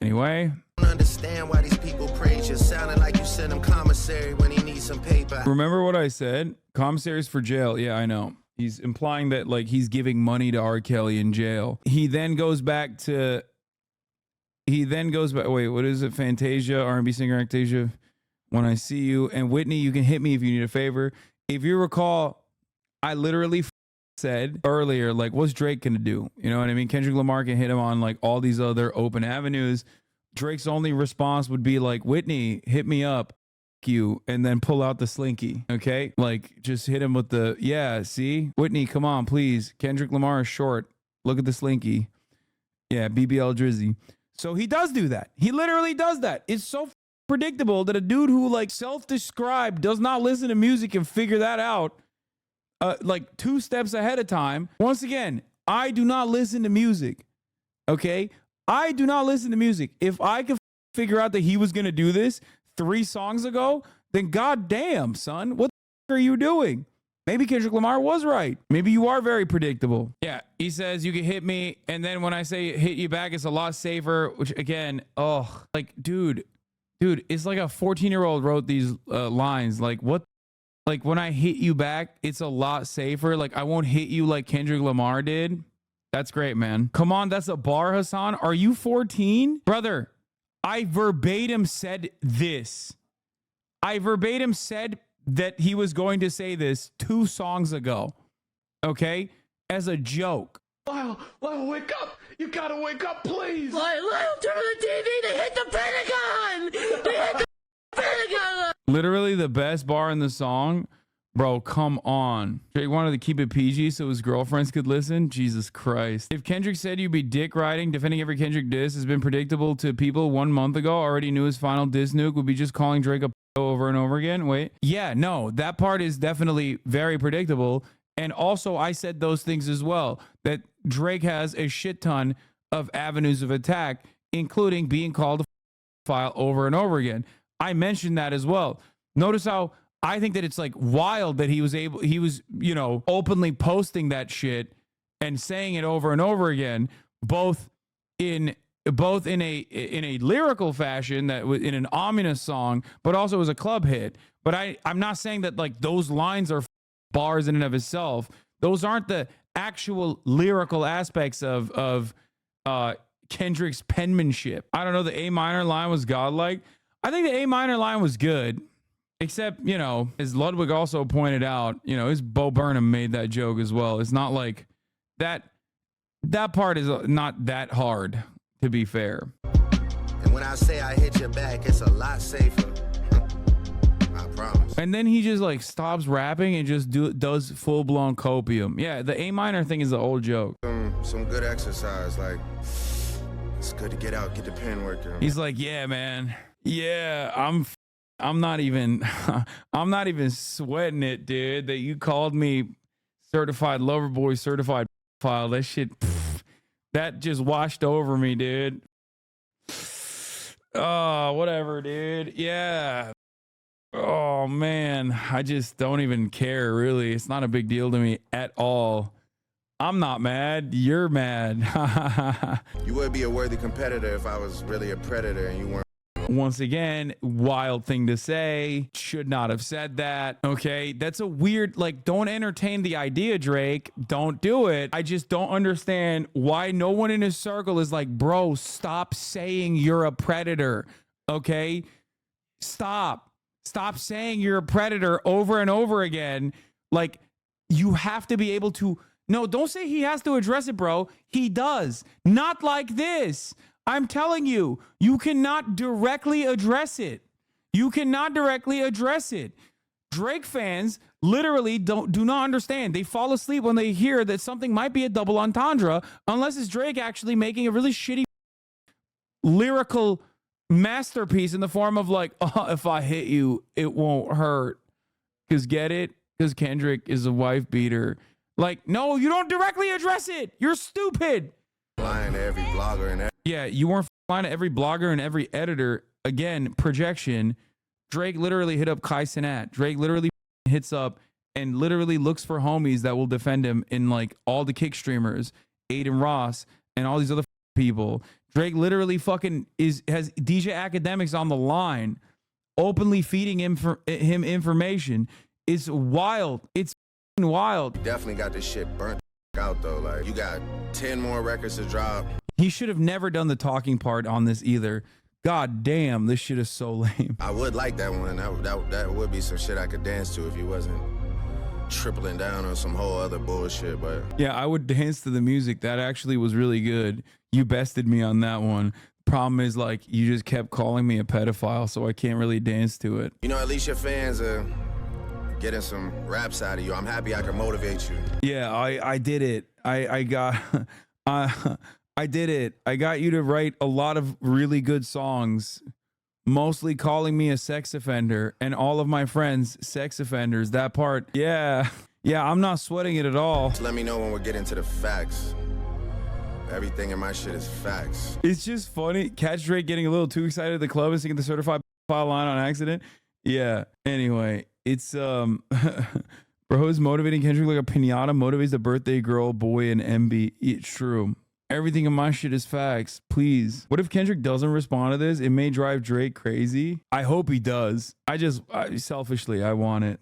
Anyway. I don't understand why these people praise you, sounding like you send him commissary when he needs some paper. Remember what I said? Commissaries for jail. Yeah, I know. He's implying that like he's giving money to R. Kelly in jail. He then goes back. Wait, what is it? Fantasia, R&B singer Actasia. When I see you, and Whitney, you can hit me if you need a favor. If you recall, I literally said earlier, like, what's Drake gonna do? You know what I mean? Kendrick Lamar can hit him on like all these other open avenues. Drake's only response would be like, Whitney, hit me up. You, and then pull out the slinky. Okay, like just hit him with the, yeah, see, Whitney, come on please, Kendrick Lamar is short, look at the slinky. Yeah, BBL Drizzy. So he does do that. He literally does that. It's so predictable that a dude who like self-described does not listen to music and figure that out like 2 steps ahead of time. Once again, I do not listen to music. Okay, I do not listen to music. If I could figure out that he was gonna do this 3 songs ago, then goddamn, son, what the are you doing? Maybe Kendrick Lamar was right. Maybe you are very predictable. Yeah, he says you can hit me, and then when I say hit you back, it's a lot safer, which again, oh, like, dude, it's like a 14-year-old wrote these lines. Like, what? Like, when I hit you back, it's a lot safer. Like, I won't hit you like Kendrick Lamar did. That's great, man. Come on, that's a bar, Hasan. Are you 14? Brother, I verbatim said this. I verbatim said that he was going to say this 2 songs ago. Okay? As a joke. Lyle, wake up! You gotta wake up, please! Lyle, turn on the TV! They hit the Pentagon! They hit the Pentagon! Literally the best bar in the song. Bro, come on. Drake wanted to keep it PG so his girlfriends could listen. Jesus Christ. If Kendrick said you'd be dick riding, defending every Kendrick diss has been predictable to people 1 month ago, already knew his final diss nuke would be just calling Drake a over and over again. Wait. Yeah, no, that part is definitely very predictable. And also, I said those things as well, that Drake has a shit ton of avenues of attack, including being called a file over and over again. I mentioned that as well. Notice how I think that it's like wild that he was, you know, openly posting that shit and saying it over and over again, both in a lyrical fashion, that was in an ominous song, but also as a club hit. But I'm not saying that like those lines are bars in and of itself. Those aren't the actual lyrical aspects of Kendrick's penmanship. I don't know. The A minor line was godlike. I think the A minor line was good, except, you know, as Ludwig also pointed out, you know, his Bo Burnham made that joke as well. It's not like that part is not that hard, to be fair. And when I say I hit your back, it's a lot safer. I promise. And then he just like stops rapping and just does full blown copium. Yeah, the A minor thing is the old joke. Some good exercise, like it's good to get out, get the pen working. He's like, yeah, man. Yeah, I'm not even I'm not even sweating it, dude. That you called me certified lover boy, certified file. That shit, that just washed over me, dude. Oh, whatever, dude. Yeah. Oh man, I just don't even care, really. It's not a big deal to me at all. I'm not mad. You're mad. You would be a worthy competitor if I was really a predator and you weren't. Once again, wild thing to say. Should not have said that. Okay, that's a weird, like, don't entertain the idea, Drake. Don't do it. I just don't understand why no one in his circle is like, bro, stop saying you're a predator. Okay, stop saying you're a predator over and over again. Like, you have to be able to. No, don't say he has to address it, bro. He does. Not like this. I'm telling you, you cannot directly address it. You cannot directly address it. Drake fans literally do not understand. They fall asleep when they hear that something might be a double entendre, unless it's Drake actually making a really shitty lyrical masterpiece in the form of like, oh, if I hit you, it won't hurt. Because get it? Because Kendrick is a wife beater. Like, no, you don't directly address it. You're stupid. Lying to every blogger and yeah, you weren't lying to every blogger and every editor. Again, projection. Drake literally hit up Kai Cenat. Drake literally hits up and literally looks for homies that will defend him in like all the kick streamers, Aiden Ross, and all these other people. Drake literally fucking has DJ Academics on the line, openly feeding him information. It's wild. It's wild. Definitely got this shit burnt out though. Like, you got 10 more records to drop. He should have never done the talking part on this either. God damn, this shit is so lame. I would like that one. That would be some shit I could dance to if he wasn't tripling down on some whole other bullshit. But yeah, I would dance to the music. That actually was really good. You bested me on that one. Problem is, like, you just kept calling me a pedophile, so I can't really dance to it. You know, at least your fans are getting some raps out of you. I'm happy I can motivate you. Yeah, I did it. I got I did it. I got you to write a lot of really good songs, mostly calling me a sex offender and all of my friends sex offenders. That part, yeah, I'm not sweating it at all. Let me know when we're getting to the facts. Everything in my shit is facts. It's just funny. Catch Drake getting a little too excited at the club and singing the certified file line on accident. Yeah. Anyway, it's bro is motivating Kendrick like a pinata motivates the birthday girl, boy, and MB. It's true. Everything in my shit is facts. Please. What if Kendrick doesn't respond to this? It may drive Drake crazy. I hope he does. Selfishly, I want it.